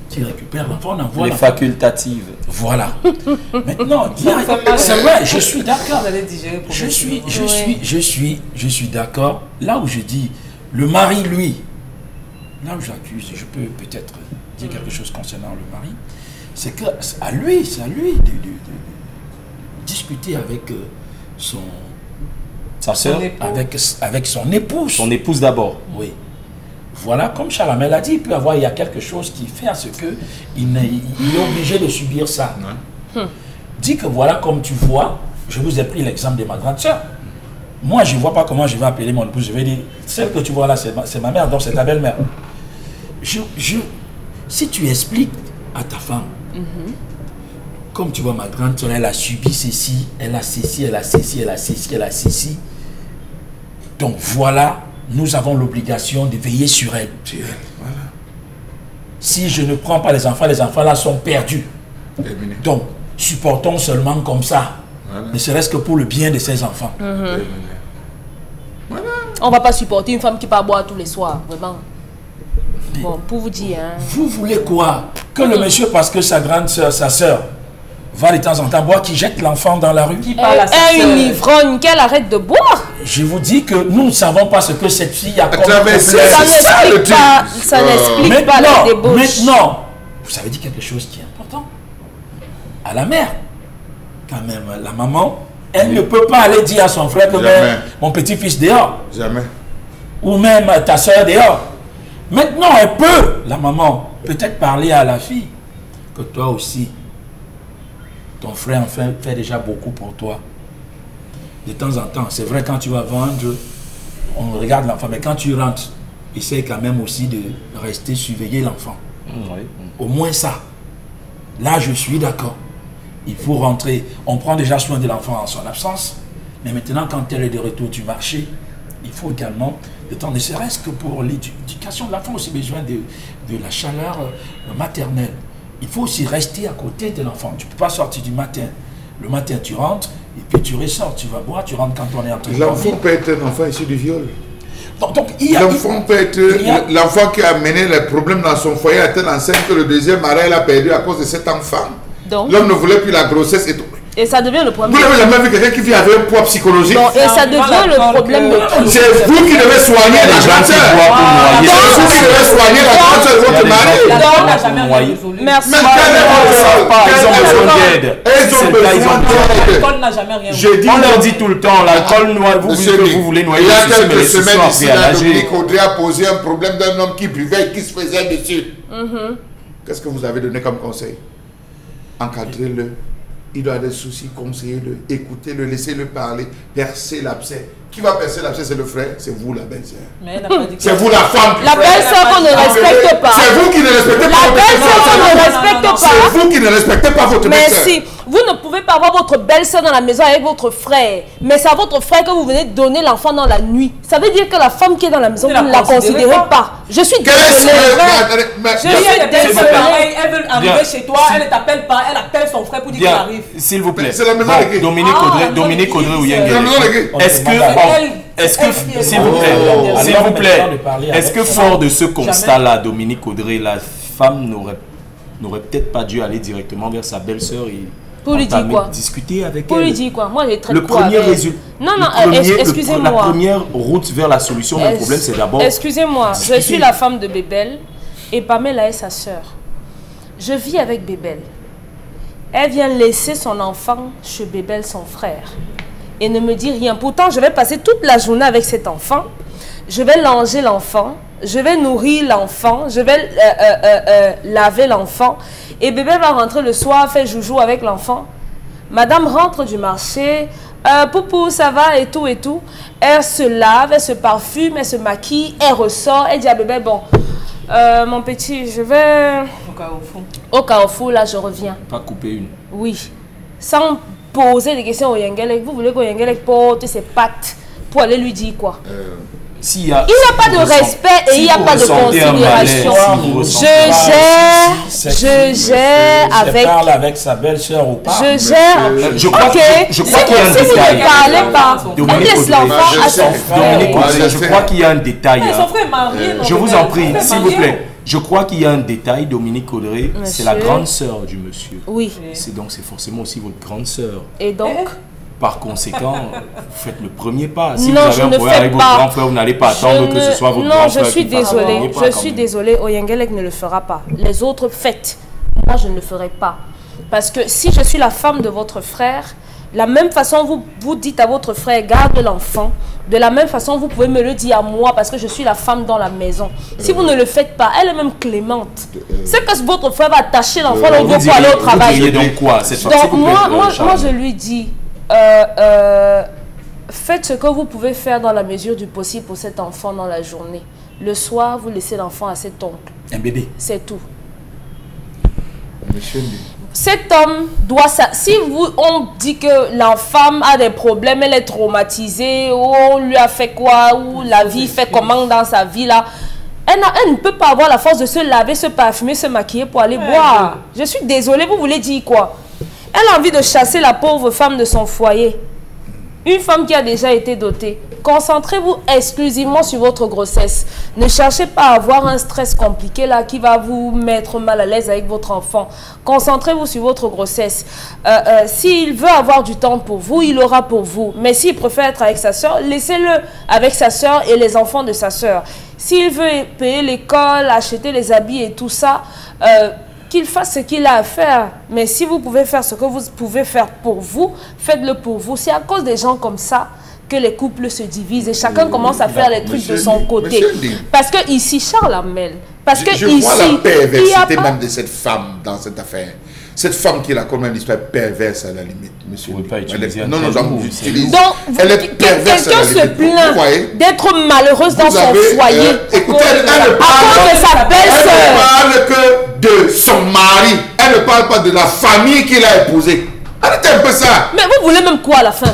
qui récupèrent l'enfant, on envoie les facultatives. Voilà. Maintenant, c'est vrai, je suis d'accord. Je suis d'accord. Là où je dis, le mari, lui, là où j'accuse, je peux peut-être dire quelque chose concernant le mari, c'est que c'est à lui de discuter avec sa sœur, avec son épouse. Son épouse d'abord. Oui. Voilà, comme Chalamel a dit, il y a quelque chose qui fait à ce qu'il est obligé de subir ça. Dis que voilà, comme tu vois, je vous ai pris l'exemple de ma grande sœur. Moi, je ne vois pas comment je vais appeler mon épouse. Je vais dire, celle que tu vois là, c'est ma mère, donc c'est ta belle-mère. Si tu expliques à ta femme, comme tu vois, ma grande sœur, elle a subi ceci, elle a ceci, elle a ceci, elle a ceci, elle a ceci. Donc voilà, nous avons l'obligation de veiller sur elle. Voilà. Si je ne prends pas les enfants là sont perdus. Donc, supportons seulement comme ça. Voilà. Ne serait-ce que pour le bien de ces enfants. Voilà. On va pas supporter une femme qui part boire tous les soirs, vraiment. Bon, pour vous dire... Hein. Vous voulez quoi? Que le monsieur, parce que sa grande soeur, sa soeur, va de temps en temps boire, qui jette l'enfant dans la rue? Elle est une ivrogne, qu'elle arrête de boire. Je vous dis que nous ne savons pas ce que cette fille a comme problème. Ça n'explique pas la débauche. Maintenant, vous avez dit quelque chose qui est important. À la mère, quand même, la maman, elle ne peut pas aller dire à son frère que mon petit-fils dehors. Jamais. Ou même ta soeur dehors. Maintenant, elle peut, la maman, peut-être parler à la fille que toi aussi, ton frère fait déjà beaucoup pour toi. De temps en temps, c'est vrai, quand tu vas vendre, on regarde l'enfant, mais quand tu rentres, essaye quand même aussi de rester surveiller l'enfant. Oui. Au moins ça. Là, je suis d'accord. Il faut rentrer. On prend déjà soin de l'enfant en son absence, mais maintenant, quand elle est de retour du marché, il faut également de temps, ne serait-ce que pour l'éducation de l'enfant, aussi besoin de la chaleur maternelle. Il faut aussi rester à côté de l'enfant. Tu ne peux pas sortir du matin. Le matin, tu rentres et puis tu ressors. Tu vas boire, tu rentres quand on est en train de l'enfant peut être un enfant issu du viol. L'enfant peut être l'enfant qui a amené les problèmes dans son foyer à telle enseigne que le deuxième mari l'a perdu à cause de cet enfant. L'homme ne voulait plus la grossesse et tout. Et ça devient le problème. Vous n'avez jamais vu quelqu'un qui vit avec un poids psychologique? Non, et ça devient le problème de tout. C'est vous qui devez soigner la grande sœur. C'est vous qui devez soigner la grande sœur de votre mari. Merci. Mais ils ont besoin d'aide. L'école n'a jamais rien. On leur dit tout le temps, l'alcool noie, vous voulez noyer. Il y a quelques semaines ici, Dominique Audrey a posé un problème d'un homme qui buvait et qui se faisait dessus. Qu'est-ce que vous avez donné comme conseil? Encadrez-le. Il doit avoir des soucis, conseillez-le, écoutez-le, laissez-le parler, percez l'abcès. Qui va percer l'abcès? C'est le frère, c'est vous la belle-sœur. C'est vous la femme. La belle-sœur qu'on ne respecte pas. C'est vous qui ne respectez pas votre belle-sœur qu'on ne respecte pas. C'est vous qui ne respectez pas votre belle-sœur. Mais si, vous ne pouvez pas avoir votre belle-sœur dans la maison avec votre frère, mais c'est à votre frère que vous venez donner l'enfant dans la nuit. Ça veut dire que la femme qui est dans la maison, vous ne la considérez pas. Je suis désolée. Elle veut arriver chez toi, elle ne t'appelle pas, elle appelle son frère pour dire qu'elle arrive. S'il vous plaît. C'est la maison de Dominique Audrey ou Yengele. S'il vous plaît, est-ce que fort de ce constat-là, Dominique Audrey, la femme n'aurait peut-être pas dû aller directement vers sa belle-sœur et pour lui dire quoi? Discuter avec elle? Pour lui dire quoi? Moi, j'ai très le premier résultat. Non, excusez-moi. La première route vers la solution du problème, c'est d'abord. Excusez-moi, je suis la femme de Bébel et Pamela est sa sœur. Je vis avec Bébel. Elle vient laisser son enfant chez Bébel, son frère, et ne me dit rien. Pourtant, je vais passer toute la journée avec cet enfant. Je vais langer l'enfant, je vais nourrir l'enfant, je vais laver l'enfant. Et bébé va rentrer le soir, faire joujou avec l'enfant. Madame rentre du marché, Poupou, ça va et tout et tout. Elle se lave, elle se parfume, elle se maquille, elle ressort, elle dit à bébé, bon, mon petit, je vais au Carrefour, là je reviens. Pas couper une. Oui, sans poser des questions au Yengelek. Vous voulez qu'au Yengelek porte ses pattes pour aller lui dire quoi? Il n'y a pas de respect et il n'y a pas de considération. Je gère avec... Je parle avec sa belle-sœur ou pas? Je gère... Je crois qu'il y a un détail. Si vous ne parlez pas, on laisse l'enfant à son frère. Je crois qu'il y a un détail. Son frère est marié. Je vous en prie, s'il vous plaît. Je crois qu'il y a un détail, Dominique Audrey, c'est la grande sœur du monsieur. Oui. Donc c'est forcément aussi votre grande sœur. Et donc par conséquent, vous faites le premier pas. Si vous avez un problème avec votre grand frère, vous n'allez pas attendre que ce soit votre grand frère. Non, je suis désolée. Je suis désolée. Oyengelek ne le fera pas. Les autres faites. Moi, je ne le ferai pas. Parce que si je suis la femme de votre frère, la même façon, vous dites à votre frère, garde l'enfant. De la même façon, vous pouvez me le dire à moi parce que je suis la femme dans la maison. Si vous ne le faites pas, elle est même clémente. C'est que votre frère va attacher l'enfant pour aller au travail. Vous diriez donc quoi cette fois? Donc moi, je lui dis... faites ce que vous pouvez faire dans la mesure du possible pour cet enfant dans la journée. Le soir, vous laissez l'enfant à cet oncle. Un bébé. C'est tout. Cet homme doit... Si on dit que l'enfant a des problèmes, elle est traumatisée, ou on lui a fait quoi, ou la vie fait comment dans sa vie là, elle ne peut pas avoir la force de se laver, se parfumer, se maquiller pour aller boire. Je suis désolée, vous voulez dire quoi? Elle a envie de chasser la pauvre femme de son foyer. Une femme qui a déjà été dotée, concentrez-vous exclusivement sur votre grossesse. Ne cherchez pas à avoir un stress compliqué là qui va vous mettre mal à l'aise avec votre enfant. Concentrez-vous sur votre grossesse. S'il veut avoir du temps pour vous, il aura pour vous. Mais s'il préfère être avec sa soeur, laissez-le avec sa soeur et les enfants de sa soeur. S'il veut payer l'école, acheter les habits et tout ça, qu'il fasse ce qu'il a à faire. Mais si vous pouvez faire ce que vous pouvez faire pour vous, faites-le pour vous. C'est à cause des gens comme ça que les couples se divisent et chacun commence à faire les trucs de son côté. Parce que ici, Charles Amel, parce que je ici, vois la perversité pas... même de cette femme dans cette affaire. Cette femme qui a comme une histoire perverse à la limite, monsieur. Non, j'utilise. Donc, elle est perverse à la quelqu'un se limite. plaint d'être malheureuse dans son foyer. Écoutez, elle ne parle de sa belle-sœur. Elle ne parle que de son mari. Elle ne parle pas de la famille qu'il a épousée. Arrêtez un peu ça. Mais vous voulez même quoi à la fin?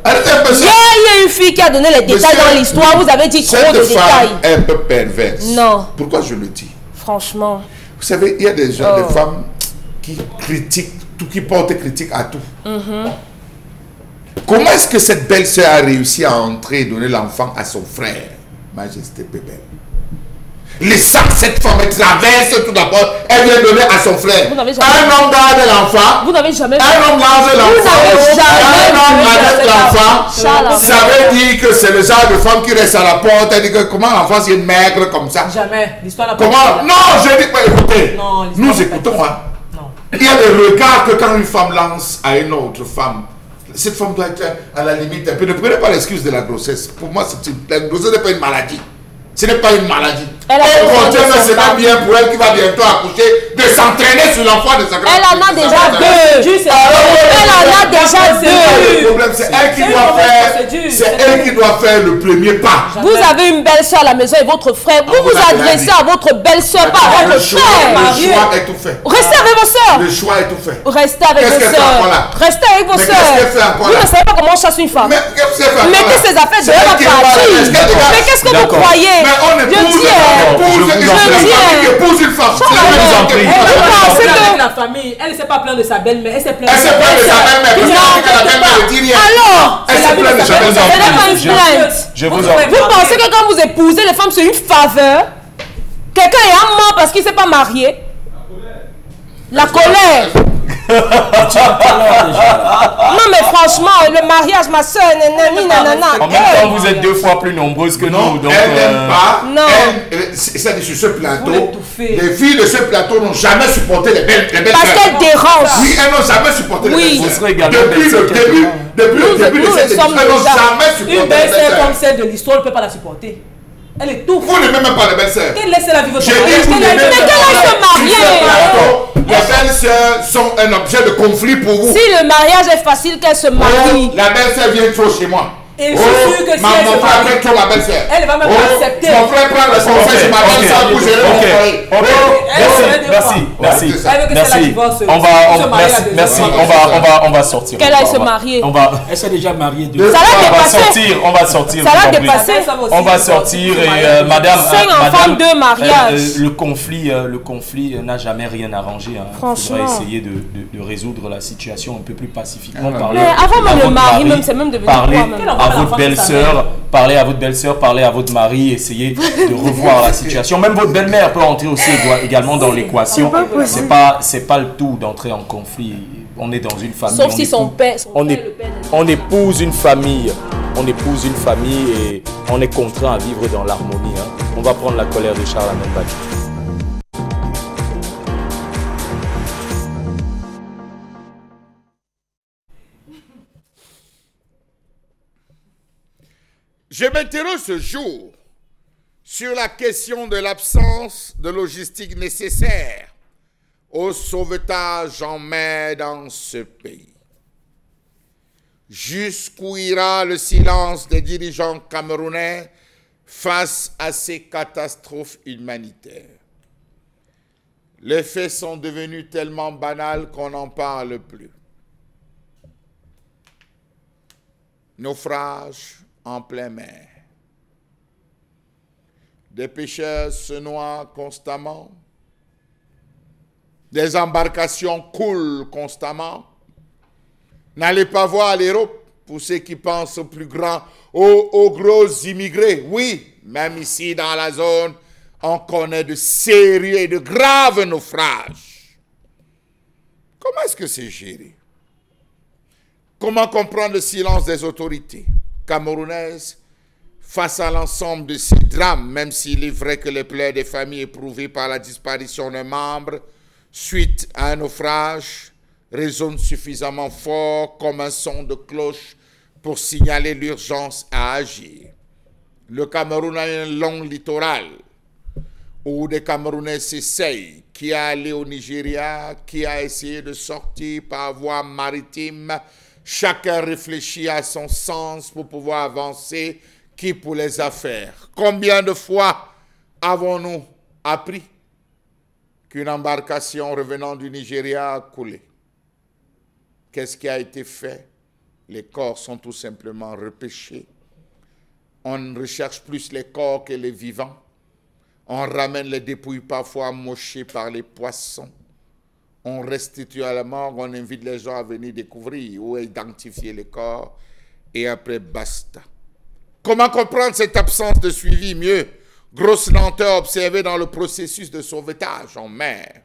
Arrêtez un peu ça. Il y a une fille qui a donné les détails dans l'histoire. Vous avez dit trop de détails. Cette femme est un peu perverse. Non. Pourquoi je le dis? Franchement. Vous savez, il y a des gens, des femmes qui critiquent tout, qui portent critique à tout. Comment est-ce que cette belle-sœur a réussi à entrer et donner l'enfant à son frère, Majesté Pépé? Laissant cette femme traverse tout d'abord, elle vient donner à son frère. Un homme garde l'enfant. Vous n'avez jamais vu. Un homme lance l'enfant. Un homme arrête l'enfant. Ça veut dire que c'est le genre de femme qui reste à la porte. Elle dit que comment l'enfant c'est une maigre comme ça. Jamais. L'histoire n'a pas comment? Non, je dis pas écoutez. Non, nous écoutons. Hein. Non. Il y a des regards que quand une femme lance à une autre femme, cette femme doit être à la limite un peu. Ne prenez pas l'excuse de la grossesse. Pour moi, la grossesse n'est pas une maladie. Ce n'est pas une maladie. Elle c'est pas bien pour elle qui va bientôt accoucher de s'entraîner sur l'enfant de sa grand-mère. Elle en a déjà deux. Elle en a déjà deux. Le problème, c'est elle qui doit faire. C'est elle qui doit faire le premier pas. Vous avez une belle-sœur à la maison et votre frère. Vous vous adressez à votre belle-sœur, pas à votre frère. Le choix est tout fait. Restez avec vos sœurs. Le choix est tout fait. Restez avec vos sœurs. Restez avec vos sœurs. Vous ne savez pas comment on chasse une femme. Mettez ses affaires de la partie. Mais qu'est-ce que vous croyez? Épouse une femme. La famille, elle ne s'est pas plainte de sa belle-mère, elle s'est plainte de sa belle-mère. Alors, elle s'est plainte de sa belle-mère. Vous pensez que quand vous épousez les femmes, c'est une faveur? Quelqu'un est amant parce qu'il ne s'est pas marié? La colère. Non mais franchement, le mariage, ma soeur, nanana. En même temps, vous êtes deux fois plus nombreuses que nous. Donc, elle n'aime pas. Non. C'est sur ce plateau. Les filles de ce plateau n'ont jamais supporté les belles parce qu'elles dérangent. Oui, elles n'ont jamais supporté les belles. Vous serez également depuis le début de cette émission, elles n'ont jamais supporté les belles. Une belle-sœur comme celle de l'histoire ne peut pas la supporter. Elle est tout. Vous n'aimez même pas les belles-sœurs. Laissez-la vivre. J'ai dit vous n'aimez mais qu'elle aille se marier. Les belles-sœurs sont un objet de conflit pour vous. Si le mariage est facile, qu'elle se marie. La belle-sœur vient trop chez moi. Et je suis sûr que si mon frère prend trop ma belle-sœur. Elle va même accepter. Mon frère prend le conseil sur ma belle-sœur pour gérer mon foyer. Merci. On va sortir. Qu'elle aille se marier. Elle s'est déjà mariée. On va sortir. Ça l'a dépassé. On va sortir et madame. 5 enfants, 2 mariages. Le conflit n'a jamais rien arrangé. Franchement. Il faudra essayer de résoudre la situation un peu plus pacifiquement. Mais avant même le mari, même c'est même devenu quoi même. À votre belle-sœur, parlez à votre belle-sœur, parlez à votre mari, essayez de revoir la situation. Même votre belle-mère peut entrer aussi également dans l'équation. C'est pas le tout d'entrer en conflit. On est dans une famille. Sauf si son père. On épouse une famille. On épouse une famille et on est contraint à vivre dans l'harmonie. On va prendre la colère de Charles Amel. Je m'interroge ce jour sur la question de l'absence de logistique nécessaire au sauvetage en mer dans ce pays. Jusqu'où ira le silence des dirigeants camerounais face à ces catastrophes humanitaires? Les faits sont devenus tellement banals qu'on n'en parle plus. Naufrage en pleine mer. Des pêcheurs se noient constamment. Des embarcations coulent constamment. N'allez pas voir l'Europe pour ceux qui pensent aux plus grands, aux gros immigrés. Oui, même ici dans la zone, on connaît de sérieux et de graves naufrages. Comment est-ce que c'est géré? Comment comprendre le silence des autorités camerounaises face à l'ensemble de ces drames, même s'il est vrai que les pleurs des familles éprouvées par la disparition d'un membre suite à un naufrage résonnent suffisamment fort comme un son de cloche pour signaler l'urgence à agir. Le Cameroun a un long littoral où des Camerounais s'essayent, qui a allé au Nigeria, qui a essayé de sortir par voie maritime. Chacun réfléchit à son sens pour pouvoir avancer, qui pour les affaires. Combien de fois avons-nous appris qu'une embarcation revenant du Nigeria a coulé? Qu'est-ce qui a été fait? Les corps sont tout simplement repêchés. On ne recherche plus les corps que les vivants. On ramène les dépouilles parfois mochées par les poissons. On restitue à la mort, on invite les gens à venir découvrir ou identifier les corps et après basta. Comment comprendre cette absence de suivi mieux? Grosse lenteur observée dans le processus de sauvetage en mer.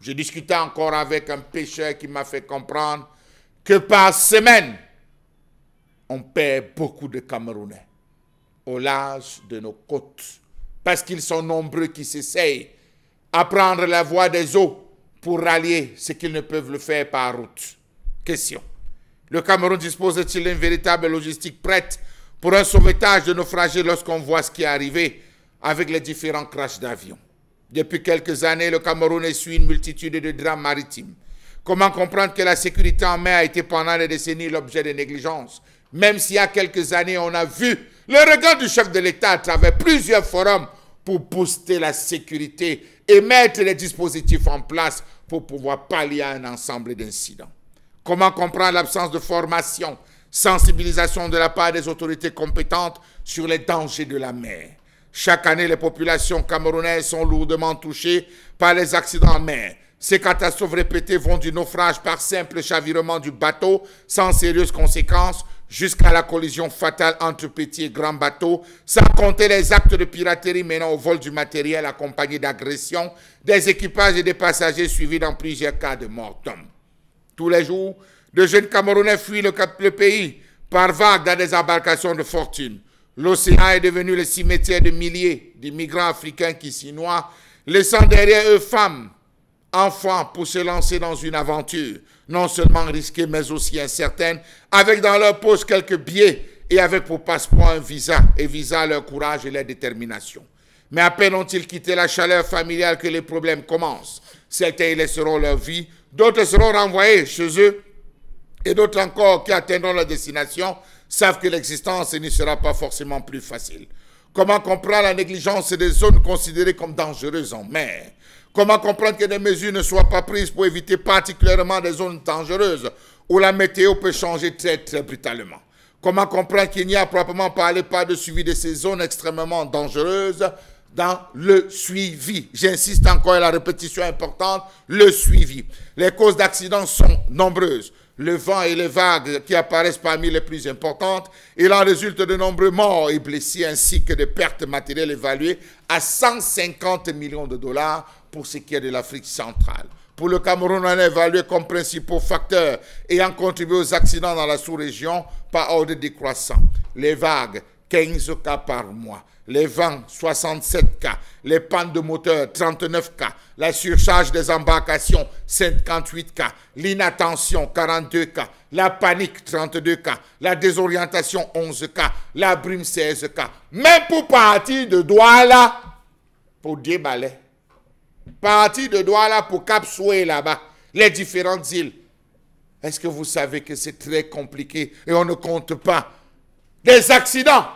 J'ai discuté encore avec un pêcheur qui m'a fait comprendre que par semaine, on perd beaucoup de Camerounais au large de nos côtes parce qu'ils sont nombreux qui s'essayent à prendre la voie des eaux pour rallier ce qu'ils ne peuvent le faire par route. Question. Le Cameroun dispose-t-il d'une véritable logistique prête pour un sauvetage de naufragés lorsqu'on voit ce qui est arrivé avec les différents crashs d'avions? Depuis quelques années, le Cameroun essuie une multitude de drames maritimes. Comment comprendre que la sécurité en mer a été pendant des décennies l'objet de négligences, même s'il y a quelques années, on a vu le regard du chef de l'État à travers plusieurs forums pour booster la sécurité et mettre les dispositifs en place pour pouvoir pallier à un ensemble d'incidents? Comment comprendre l'absence de formation, sensibilisation de la part des autorités compétentes sur les dangers de la mer? Chaque année, les populations camerounaises sont lourdement touchées par les accidents en mer. Ces catastrophes répétées vont du naufrage par simple chavirement du bateau sans sérieuses conséquences jusqu'à la collision fatale entre petits et grands bateaux, sans compter les actes de piraterie menant au vol du matériel accompagné d'agressions, des équipages et des passagers suivis dans plusieurs cas de mort d'hommes. Tous les jours, de jeunes Camerounais fuient le pays par vagues dans des embarcations de fortune. L'océan est devenu le cimetière de milliers d'immigrants africains qui s'y noient, laissant derrière eux femmes, enfants pour se lancer dans une aventure, non seulement risquée mais aussi incertaine, avec dans leur poche quelques billets et avec pour passeport un visa, et visa leur courage et leur détermination. Mais à peine ont-ils quitté la chaleur familiale que les problèmes commencent. Certains y laisseront leur vie, d'autres seront renvoyés chez eux, et d'autres encore qui atteindront leur destination savent que l'existence ne sera pas forcément plus facile. Comment comprendre la négligence des zones considérées comme dangereuses en mer? Comment comprendre que des mesures ne soient pas prises pour éviter particulièrement des zones dangereuses où la météo peut changer très très brutalement? Comment comprendre qu'il n'y a proprement parlé pas de suivi de ces zones extrêmement dangereuses dans le suivi? J'insiste encore, et la répétition est importante, le suivi. Les causes d'accidents sont nombreuses. Le vent et les vagues qui apparaissent parmi les plus importantes, il en résulte de nombreux morts et blessés ainsi que de pertes matérielles évaluées à 150 millions de dollars pour ce qui est de l'Afrique centrale. Pour le Cameroun, on a évalué comme principaux facteurs ayant contribué aux accidents dans la sous-région par ordre décroissant. Les vagues, 15 cas par mois. Les vents, 67 cas. Les pannes de moteur, 39 cas. La surcharge des embarcations, 58 cas. L'inattention, 42 cas. La panique, 32 cas. La désorientation, 11 cas. La brume, 16 cas. Même pour partir de Douala, pour déballer. Partir de Douala pour Cap Soué là-bas. Les différentes îles. Est-ce que vous savez que c'est très compliqué et on ne compte pas des accidents?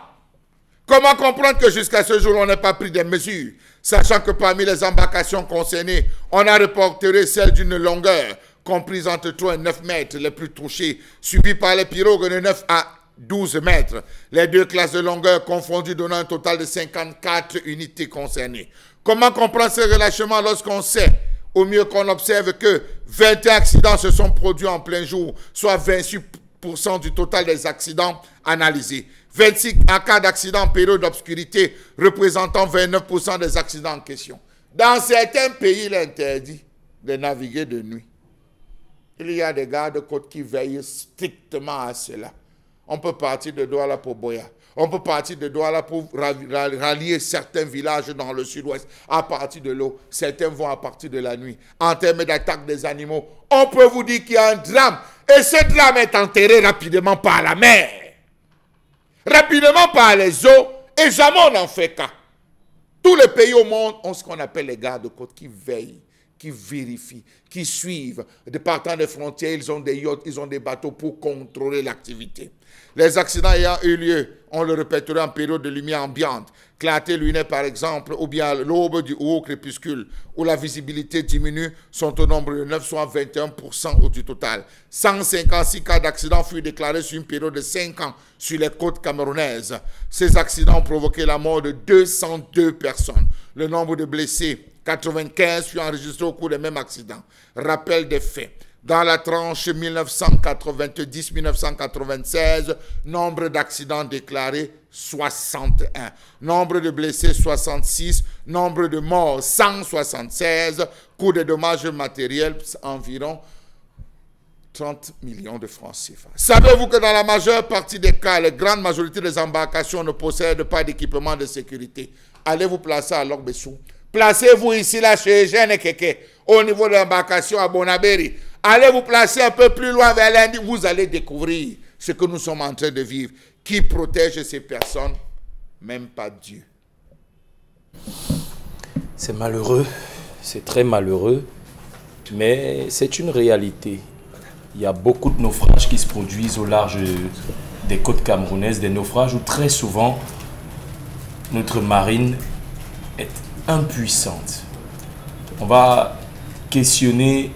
Comment comprendre que jusqu'à ce jour, on n'a pas pris des mesures, sachant que parmi les embarcations concernées, on a reporté celles d'une longueur comprise entre 3 et 9 mètres les plus touchées, suivies par les pirogues de 9 à 12 mètres. Les deux classes de longueur confondues donnant un total de 54 unités concernées. Comment comprendre ce relâchement lorsqu'on sait, au mieux qu'on observe que 21 accidents se sont produits en plein jour, soit 28% % du total des accidents analysés. 26 cas d'accidents en période d'obscurité, représentant 29% des accidents en question. Dans certains pays, il est interdit de naviguer de nuit. Il y a des gardes-côtes qui veillent strictement à cela. On peut partir de Douala pour Boya. On peut partir de Douala pour rallier certains villages dans le sud-ouest. À partir de l'eau, certains vont à partir de la nuit. En termes d'attaque des animaux, on peut vous dire qu'il y a un drame. Et ce drame est enterré rapidement par la mer. Rapidement par les eaux. Et jamais on n'en fait cas. Tous les pays au monde ont ce qu'on appelle les gardes-côtes qui veillent, qui vérifient, qui suivent. De partant des frontières, ils ont des yachts, ils ont des bateaux pour contrôler l'activité. Les accidents ayant eu lieu, on le répétera en période de lumière ambiante, clarté lunaire par exemple, ou bien à l'aube du haut crépuscule, où la visibilité diminue, sont au nombre de 9, soit 21% du total. 156 cas d'accidents furent déclarés sur une période de 5 ans sur les côtes camerounaises. Ces accidents ont provoqué la mort de 202 personnes. Le nombre de blessés, 95, fut enregistré au cours des mêmes accidents. Rappel des faits. Dans la tranche 1990-1996, nombre d'accidents déclarés, 61. Nombre de blessés, 66. Nombre de morts, 176. Coût des dommages matériels, environ 30 millions de francs CFA. Savez-vous que dans la majeure partie des cas, la grande majorité des embarcations ne possèdent pas d'équipement de sécurité? Allez vous placer à Logbessou. Placez-vous ici, là, chez Eugène Keke, au niveau de l'embarcation à Bonaberi. Allez vous placer un peu plus loin vers lundi, vous allez découvrir ce que nous sommes en train de vivre. Qui protège ces personnes? Même pas Dieu. C'est malheureux, c'est très malheureux, mais c'est une réalité. Il y a beaucoup de naufrages qui se produisent au large des côtes camerounaises, des naufrages où très souvent notre marine est impuissante. On va questionner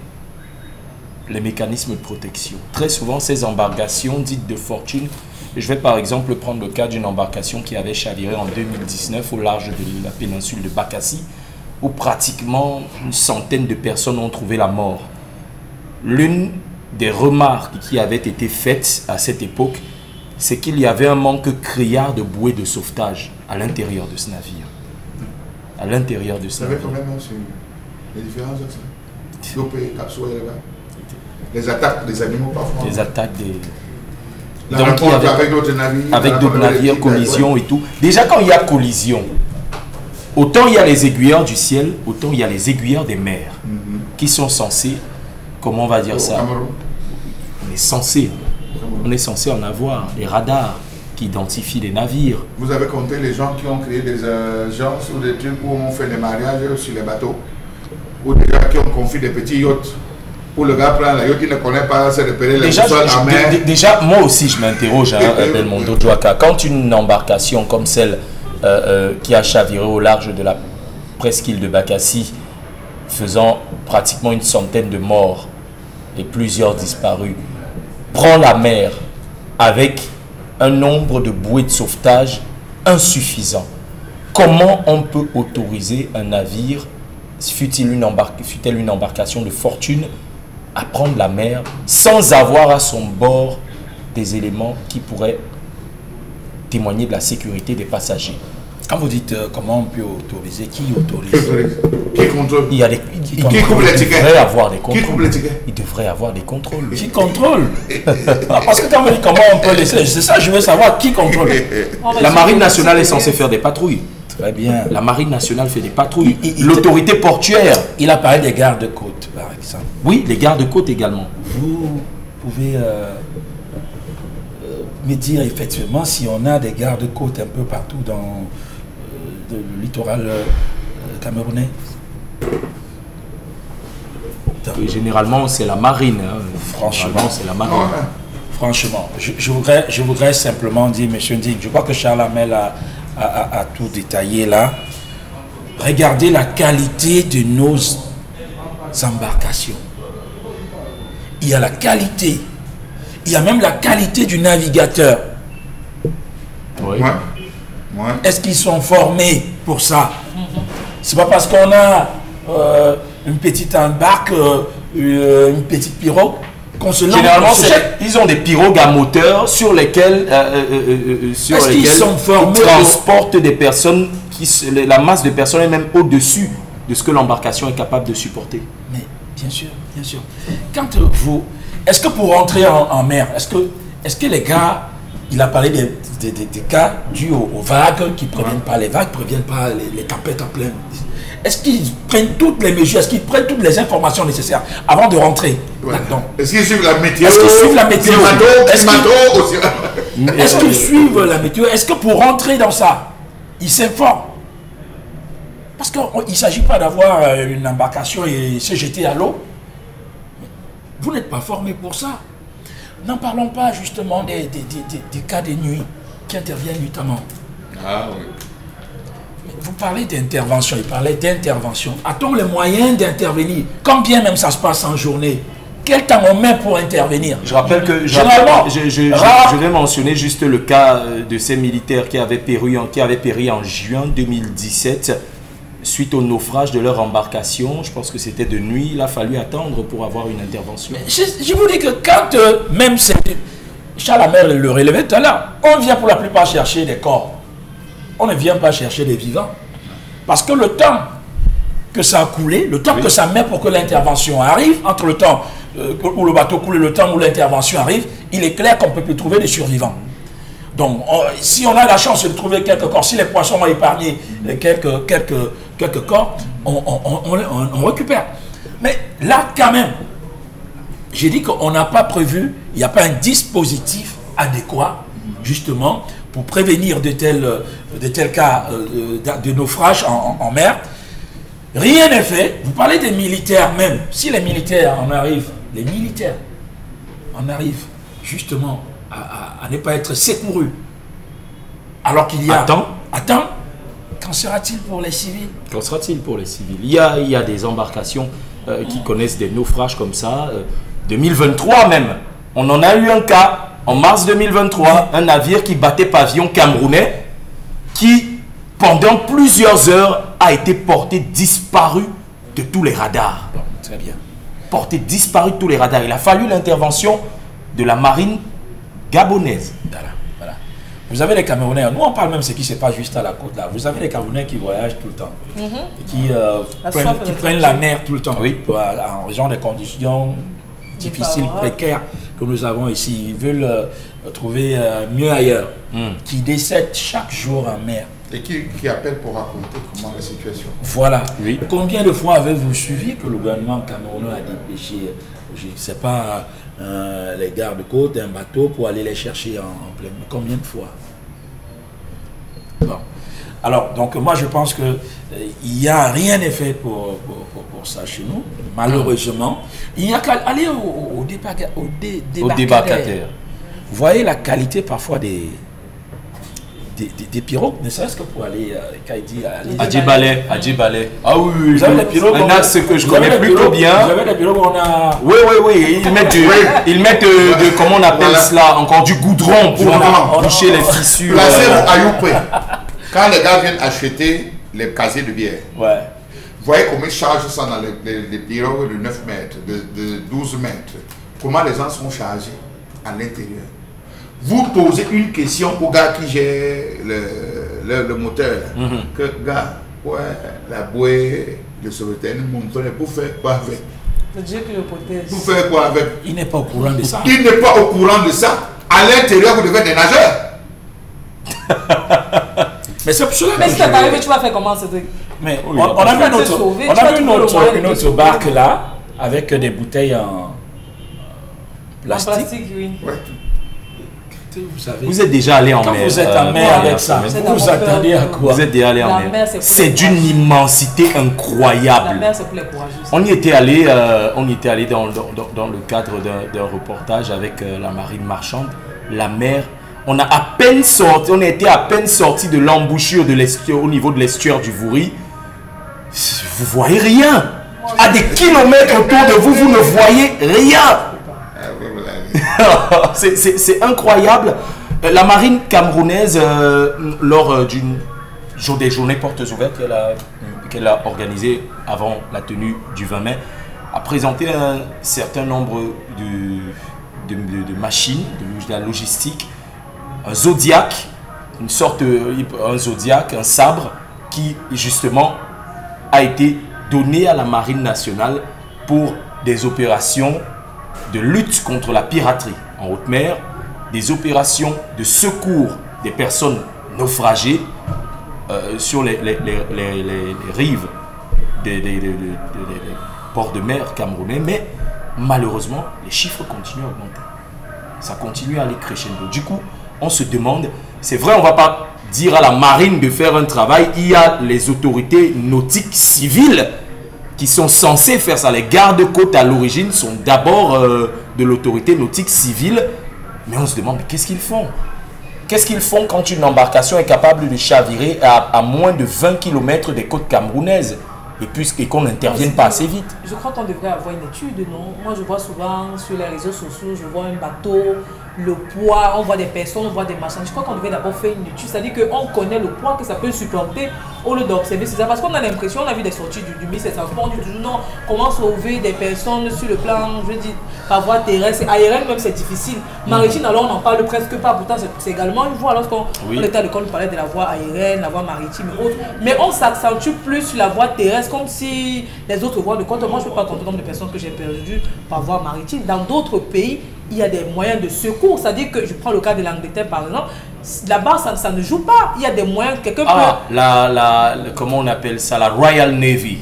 les mécanismes de protection. Très souvent, ces embarcations dites de fortune, je vais par exemple prendre le cas d'une embarcation qui avait chaviré en 2019 au large de la péninsule de Bakassi, où pratiquement une centaine de personnes ont trouvé la mort. L'une des remarques qui avait été faites à cette époque, c'est qu'il y avait un manque criard de bouées de sauvetage à l'intérieur de ce navire. À l'intérieur de ce navire. Vous savez quand même les différences de ça? Les attaques des animaux parfois. Les attaques des... Donc, avec d'autres navires. Avec d'autres navires, collision et tout. Déjà, quand il y a collision, autant il y a les aiguilleurs du ciel, autant il y a les aiguilleurs des mers qui sont censés, comment on va dire ça? On est censé en avoir, les radars qui identifient les navires. Vous avez compté les gens qui ont créé des agences ou des trucs où on fait des mariages sur les bateaux, ou des gens qui ont confié des petits yachts. Pour le gars prendre la yacht, il ne connaît pas se repérer les boussoles en mer. Déjà, moi aussi, je m'interroge, Belmondo Djouaka. Quand une embarcation comme celle qui a chaviré au large de la presqu'île de Bakassi, faisant pratiquement une centaine de morts et plusieurs disparus, prend la mer avec un nombre de bouées de sauvetage insuffisant, comment on peut autoriser un navire, fût-elle une embarcation de fortune, à prendre la mer sans avoir à son bord des éléments qui pourraient témoigner de la sécurité des passagers? Quand vous dites comment on peut autoriser, qui autorise? Qui contrôle? Il y a des qui coupe les tickets? Il devrait avoir des contrôles. Qui coupe les tickets? Il devrait avoir des contrôles. Qui contrôle? Parce que quand on dit comment on peut laisser, c'est ça, je veux savoir qui contrôle. La Marine nationale est censée faire des patrouilles. Très bien. La Marine nationale fait des patrouilles. L'autorité portuaire. Il a parlé des gardes-côtes, par exemple. Oui, les gardes-côtes également. Vous pouvez me dire effectivement si on a des gardes-côtes un peu partout dans le littoral camerounais? Oui, généralement, c'est la marine. Hein. Franchement, c'est la marine. Franchement, je voudrais simplement dire, M. Ndig, je crois que Charles Hamel a tout détaillé là. Regardez la qualité de nos embarcations. Il y a la qualité. Il y a même la qualité du navigateur. Oui. Ouais. Est-ce qu'ils sont formés pour ça? C'est pas parce qu'on a une petite embarque, une petite pirogue, Généralement, ils ont des pirogues à moteur sur lesquelles, ils transportent des personnes, la masse de personnes est même au-dessus de ce que l'embarcation est capable de supporter. Mais bien sûr, bien sûr. Quand vous... Est-ce que pour rentrer en mer, est-ce que les gars, il a parlé des cas dus aux vagues, qui ne préviennent pas les vagues, ne préviennent pas les tempêtes en plein. Est-ce qu'ils prennent toutes les mesures, est-ce qu'ils prennent toutes les informations nécessaires avant de rentrer là-dedans? Est-ce qu'ils suivent la météo? Est-ce qu'ils suivent la météo? Est-ce qu'ils suivent la météo? Est-ce que pour rentrer dans ça, ils s'informent? Parce qu'il ne s'agit pas d'avoir une embarcation et se jeter à l'eau. Vous n'êtes pas formé pour ça. N'en parlons pas justement des cas de nuit qui interviennent notamment. Ah oui. Vous parlez d'intervention, il parlait d'intervention. A-t-on les moyens d'intervenir? Quand bien même ça se passe en journée, quel temps on met pour intervenir? Je rappelle que je vais mentionner juste le cas de ces militaires qui avaient péri en juin 2017 suite au naufrage de leur embarcation. Je pense que c'était de nuit, il a fallu attendre pour avoir une intervention. Je vous dis que quand même Charles Hammer le relevait tout à l'heure, on vient pour la plupart chercher des corps. On ne vient pas chercher des vivants. Parce que le temps que ça a coulé, le temps que ça met pour que l'intervention arrive, entre le temps où le bateau coule et le temps où l'intervention arrive, il est clair qu'on ne peut plus trouver des survivants. Donc, si on a la chance de trouver quelques corps, si les poissons ont épargné quelques corps, on récupère. Mais là, quand même, j'ai dit qu'on n'a pas prévu, il n'y a pas un dispositif adéquat, justement, pour prévenir de tels cas de naufrage en mer. Rien n'est fait. Vous parlez des militaires même. Si les militaires en arrivent, justement à ne pas être secourus, alors qu'il y a... Attends, qu'en sera-t-il pour les civils? Qu'en sera-t-il pour les civils? Il y a des embarcations qui connaissent des naufrages comme ça. 2023 même. On en a eu un cas. En mars 2023, un navire qui battait pavillon camerounais, qui pendant plusieurs heures a été porté disparu de tous les radars. Bon, très bien. Porté disparu de tous les radars. Il a fallu l'intervention de la marine gabonaise. Voilà. Vous avez les Camerounais, nous on parle même de ce qui se passe juste à la côte là. Vous avez les Camerounais qui voyagent tout le temps, qui prennent la mer tout le temps, en raison des conditions difficiles, précaires que nous avons ici. Ils veulent trouver mieux ailleurs, qui décèdent chaque jour en mer. Et qui appellent pour raconter comment la situation. Voilà. Oui. Combien de fois avez-vous suivi que le gouvernement camerounais a dépêché, je ne sais pas, les gardes-côtes d'un bateau pour aller les chercher en pleine mer? Combien de fois? Bon. Alors, donc moi je pense que il n'y a rien n'est fait pour ça chez nous, malheureusement. Il n'y a qu'à aller au débarcadère. Vous voyez la qualité parfois des pirogues, ne serait-ce que pour aller à Djibale. Ah oui, vous avez des pirogues, un axe que je connais plutôt bien. Vous avez des pirogues où on a... Oui, ils mettent de comment on appelle cela, encore du goudron pour boucher les fissures. Placé à Youpé. Quand les gars viennent acheter les casiers de bière, vous voyez comment ils chargent ça dans les pirogues de 9 mètres, de 12 mètres. Comment les gens sont chargés à l'intérieur. Vous posez une question au gars qui gère le moteur. Que gars, la bouée de sauvetage, pour faire quoi avec? Pour faire quoi avec? Il n'est pas au courant de ça. Il n'est pas au courant de ça. À l'intérieur, vous devez être des nageurs. Mais c'est pour cela que... Mais si tu arrives, tu vas faire comment, Cédric? Mais on a vu une autre barque là, avec des bouteilles en plastique. En plastique, oui. Vous êtes déjà allé en mer. Vous êtes en mer avec ça. Vous attendez à quoi? Vous êtes déjà allé en mer. C'est d'une immensité incroyable. La mer, c'est pour les courageux. On y était allé dans le cadre d'un reportage avec la marine marchande. La mer, on a été à peine sorti de l'embouchure de l'estuaire, au niveau de l'estuaire du Vouri. Vous voyez rien. À des kilomètres autour de vous, vous ne voyez rien. C'est incroyable. La marine camerounaise, lors des journées portes ouvertes qu'elle a organisées avant la tenue du 20 mai, a présenté un certain nombre de machines, de la logistique, un Zodiac, un Zodiac, un sabre qui justement a été donné à la Marine nationale pour des opérations de lutte contre la piraterie en haute mer, des opérations de secours des personnes naufragées sur les rives des ports de mer camerounais, mais malheureusement, les chiffres continuent à augmenter. Ça continue à aller crescendo. Du coup, on se demande, c'est vrai, on ne va pas dire à la marine de faire un travail, il y a les autorités nautiques civiles qui sont censées faire ça. Les gardes-côtes à l'origine sont d'abord de l'autorité nautique civile, mais on se demande, mais qu'est-ce qu'ils font? Qu'est-ce qu'ils font quand une embarcation est capable de chavirer à moins de 20 km des côtes camerounaises et qu'on n'intervienne pas assez vite? Je crois qu'on devrait avoir une étude, non? Moi, je vois souvent sur les réseaux sociaux, je vois un bateau, le poids, on voit des personnes, on voit des machins. Je crois qu'on devrait d'abord faire une étude, c'est-à-dire qu'on connaît le poids que ça peut supporter au lieu d'observer. C'est ça, parce qu'on a l'impression, on a vu des sorties du ministère des Transports, on dit toujours non, comment sauver des personnes sur le plan, je dis, par voie terrestre, aérienne même c'est difficile. Maritime, alors on n'en parle presque pas, pourtant c'est également une voie, lorsqu'on était à l'école, on parlait de la voie aérienne, la voie maritime et autres, mais on s'accentue plus sur la voie terrestre, comme si les autres voies de compte. Moi je ne peux pas compter le nombre de personnes que j'ai perdues par voie maritime. Dans d'autres pays, il y a des moyens de secours, c'est-à-dire que je prends le cas de l'Angleterre par exemple, là-bas ça ne joue pas, il y a des moyens, quelqu'un peut... comment on appelle ça, la Royal Navy,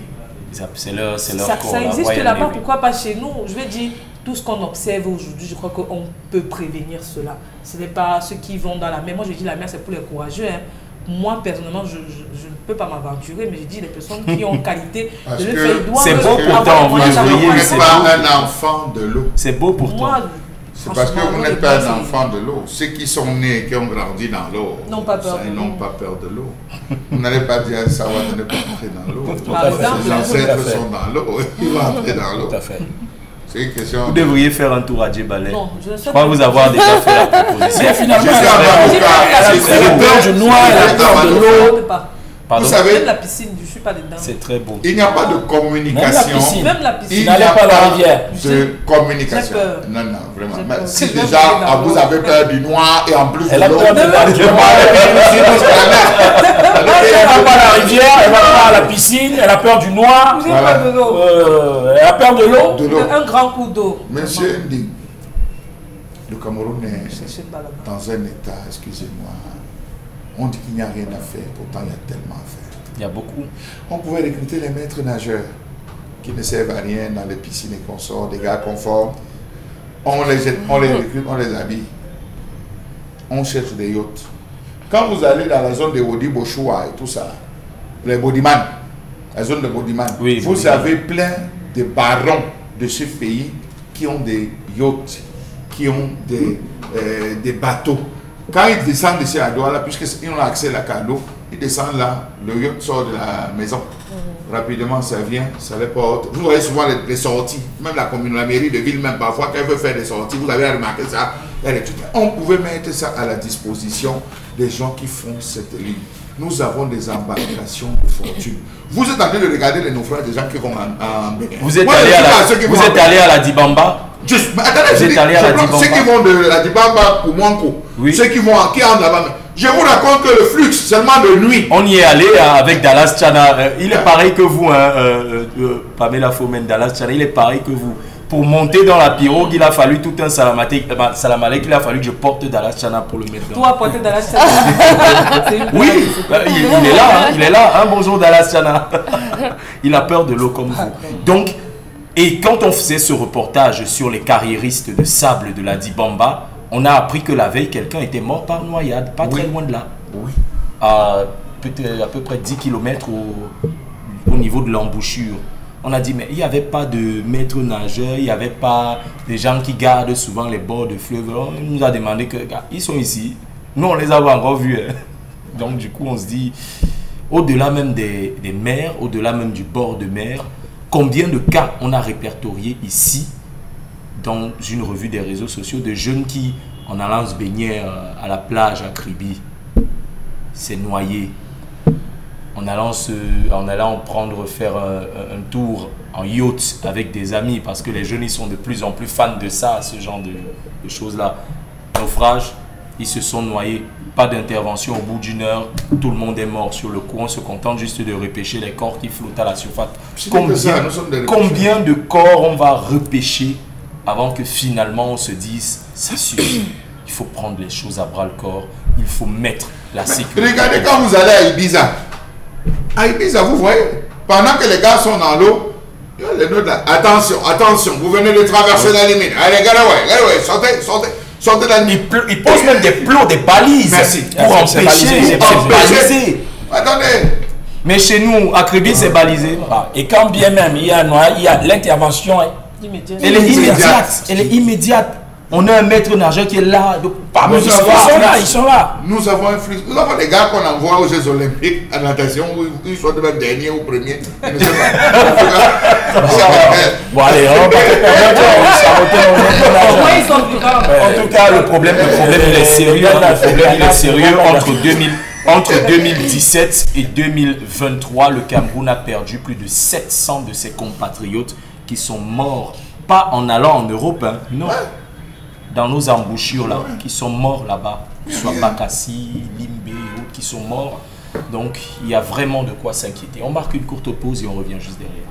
c'est leur corps, ça existe là-bas, pourquoi pas chez nous? Je vais dire, tout ce qu'on observe aujourd'hui, je crois qu'on peut prévenir cela. Ce n'est pas ceux qui vont dans la mer. Moi je dis la mer c'est pour les courageux, hein. Moi personnellement je ne peux pas m'aventurer, mais je dis les personnes qui ont qualité de le faire. C'est beau pourtant, vous devriez... Vous n'êtes pas un enfant de l'eau. C'est beau pourtant. C'est parce que vous n'êtes pas un enfant de l'eau. Ceux qui sont nés, qui ont grandi dans l'eau, n'ont pas peur de l'eau. Vous n'allez pas dire à savoir de ne pas entrer dans l'eau. Les ancêtres sont dans l'eau, ils vont entrer dans l'eau. Tout à fait. C'est une question. Vous devriez faire un tour à Djebale. Non, je crois vous avoir déjà fait la proposition. Mais finalement, elle a peur du noir, elle a peur de l'eau. Vous savez, même la piscine, je ne suis pas dedans. C'est très beau. Il n'y a pas de communication. Même la piscine. Il n'y a pas la rivière. De communication. Non, non, vraiment. Si déjà vous avez peur du noir et en plus de l'eau, elle a peur de la rivière. Elle va pas à la rivière, elle va pas à la piscine, elle a peur du noir. J'ai peur de l'eau. Elle a peur de l'eau. Un grand coup d'eau. Monsieur Ndi, le Cameroun est dans un état, excusez-moi. On dit qu'il n'y a rien à faire, pourtant il y a tellement à faire. Il y a beaucoup. On pouvait recruter les maîtres nageurs qui ne servent à rien dans les piscines et consorts, des gars conformes. On les recrute, on les habille. On cherche des yachts. Quand vous allez dans la zone de Wodi Bochoua et tout ça, les bodyman, la zone de bodyman, oui, vous avez plein de barons de ce pays qui ont des yachts, qui ont des bateaux. Quand ils descendent ici à Douala, puisqu'ils ont accès à la cadeau, ils descendent là, le yacht sort de la maison. Rapidement, ça vient, ça les porte. Vous voyez souvent les sorties, même la commune, la mairie de ville, même parfois, quand elle veut faire des sorties, vous avez remarqué ça. On pouvait mettre ça à la disposition des gens qui font cette ligne. Nous avons des embarcations de fortune. Vous êtes en train de regarder les naufrages des gens qui vont en Bénin. Vous êtes allé à la Dibamba? Juste, mais attendez, ceux qui vont de la Dibamba pour Mwanko, ceux qui entrent là-bas. Je vous raconte que le flux, seulement de nuit. On y est allé avec Dallas Tchana. Il est pareil que vous, Pamela Fomen, Dallas Tchana, il est pareil que vous. Pour monter dans la pirogue, il a fallu tout un salamalek, il a fallu que je porte Dallas Tchana pour le mettre dans. Toi, porter Dallas Tchana. Oui, il est là, bonjour Dallas Tchana. Il a peur de l'eau comme vous. Donc, et quand on faisait ce reportage sur les carriéristes de sable de la Dibamba, on a appris que la veille, quelqu'un était mort par noyade, pas très loin de là. Oui. À peu près 10 km au niveau de l'embouchure. On a dit, mais il n'y avait pas de maître nageur, il n'y avait pas des gens qui gardent souvent les bords de fleuve. On nous a demandé que, ils sont ici. Nous, on les a encore vus. Hein. Donc, du coup, on se dit, au-delà même des mers, au-delà même du bord de mer, combien de cas on a répertoriés ici, dans une revue des réseaux sociaux, de jeunes qui, en allant se baigner à la plage à Kribi, s'est noyé en allant faire un tour en yacht avec des amis, parce que les jeunes ils sont de plus en plus fans de ça, ce genre de choses-là. Naufrage, ils se sont noyés. Pas d'intervention au bout d'une heure, tout le monde est mort sur le coup. On se contente juste de repêcher les corps qui flottent à la surface. Combien de corps on va repêcher avant que finalement on se dise ça suffit? Il faut prendre les choses à bras le corps. Il faut mettre la sécurité. Regardez quand vous allez à Ibiza. À Ibiza, vous voyez, pendant que les gars sont dans l'eau, les notes là, attention, vous venez de traverser la limite. Allez, ouais, sortez la limite. Ils posent même des plots, des balises. Merci. Pour empêcher. C'est balisé. Attendez. Mais chez nous, à Kribi, c'est balisé. Et quand bien même il y a l'intervention, elle est immédiate. On a un maître nageur qui est là. Ils sont là. Nous avons un flux. Nous avons des gars qu'on envoie aux Jeux Olympiques en natation où ils sont même derniers ou premiers. Je ne sais pas. Bon, allez, en tout cas, le problème, il est sérieux. Entre 2017 et 2023, le Cameroun a perdu plus de 700 de ses compatriotes qui sont morts. Pas en allant en Europe, hein, non. Dans nos embouchures là, qui sont morts là-bas, soit Bakassi, Limbe et autres qui sont morts. Donc il y a vraiment de quoi s'inquiéter. On marque une courte pause et on revient juste derrière.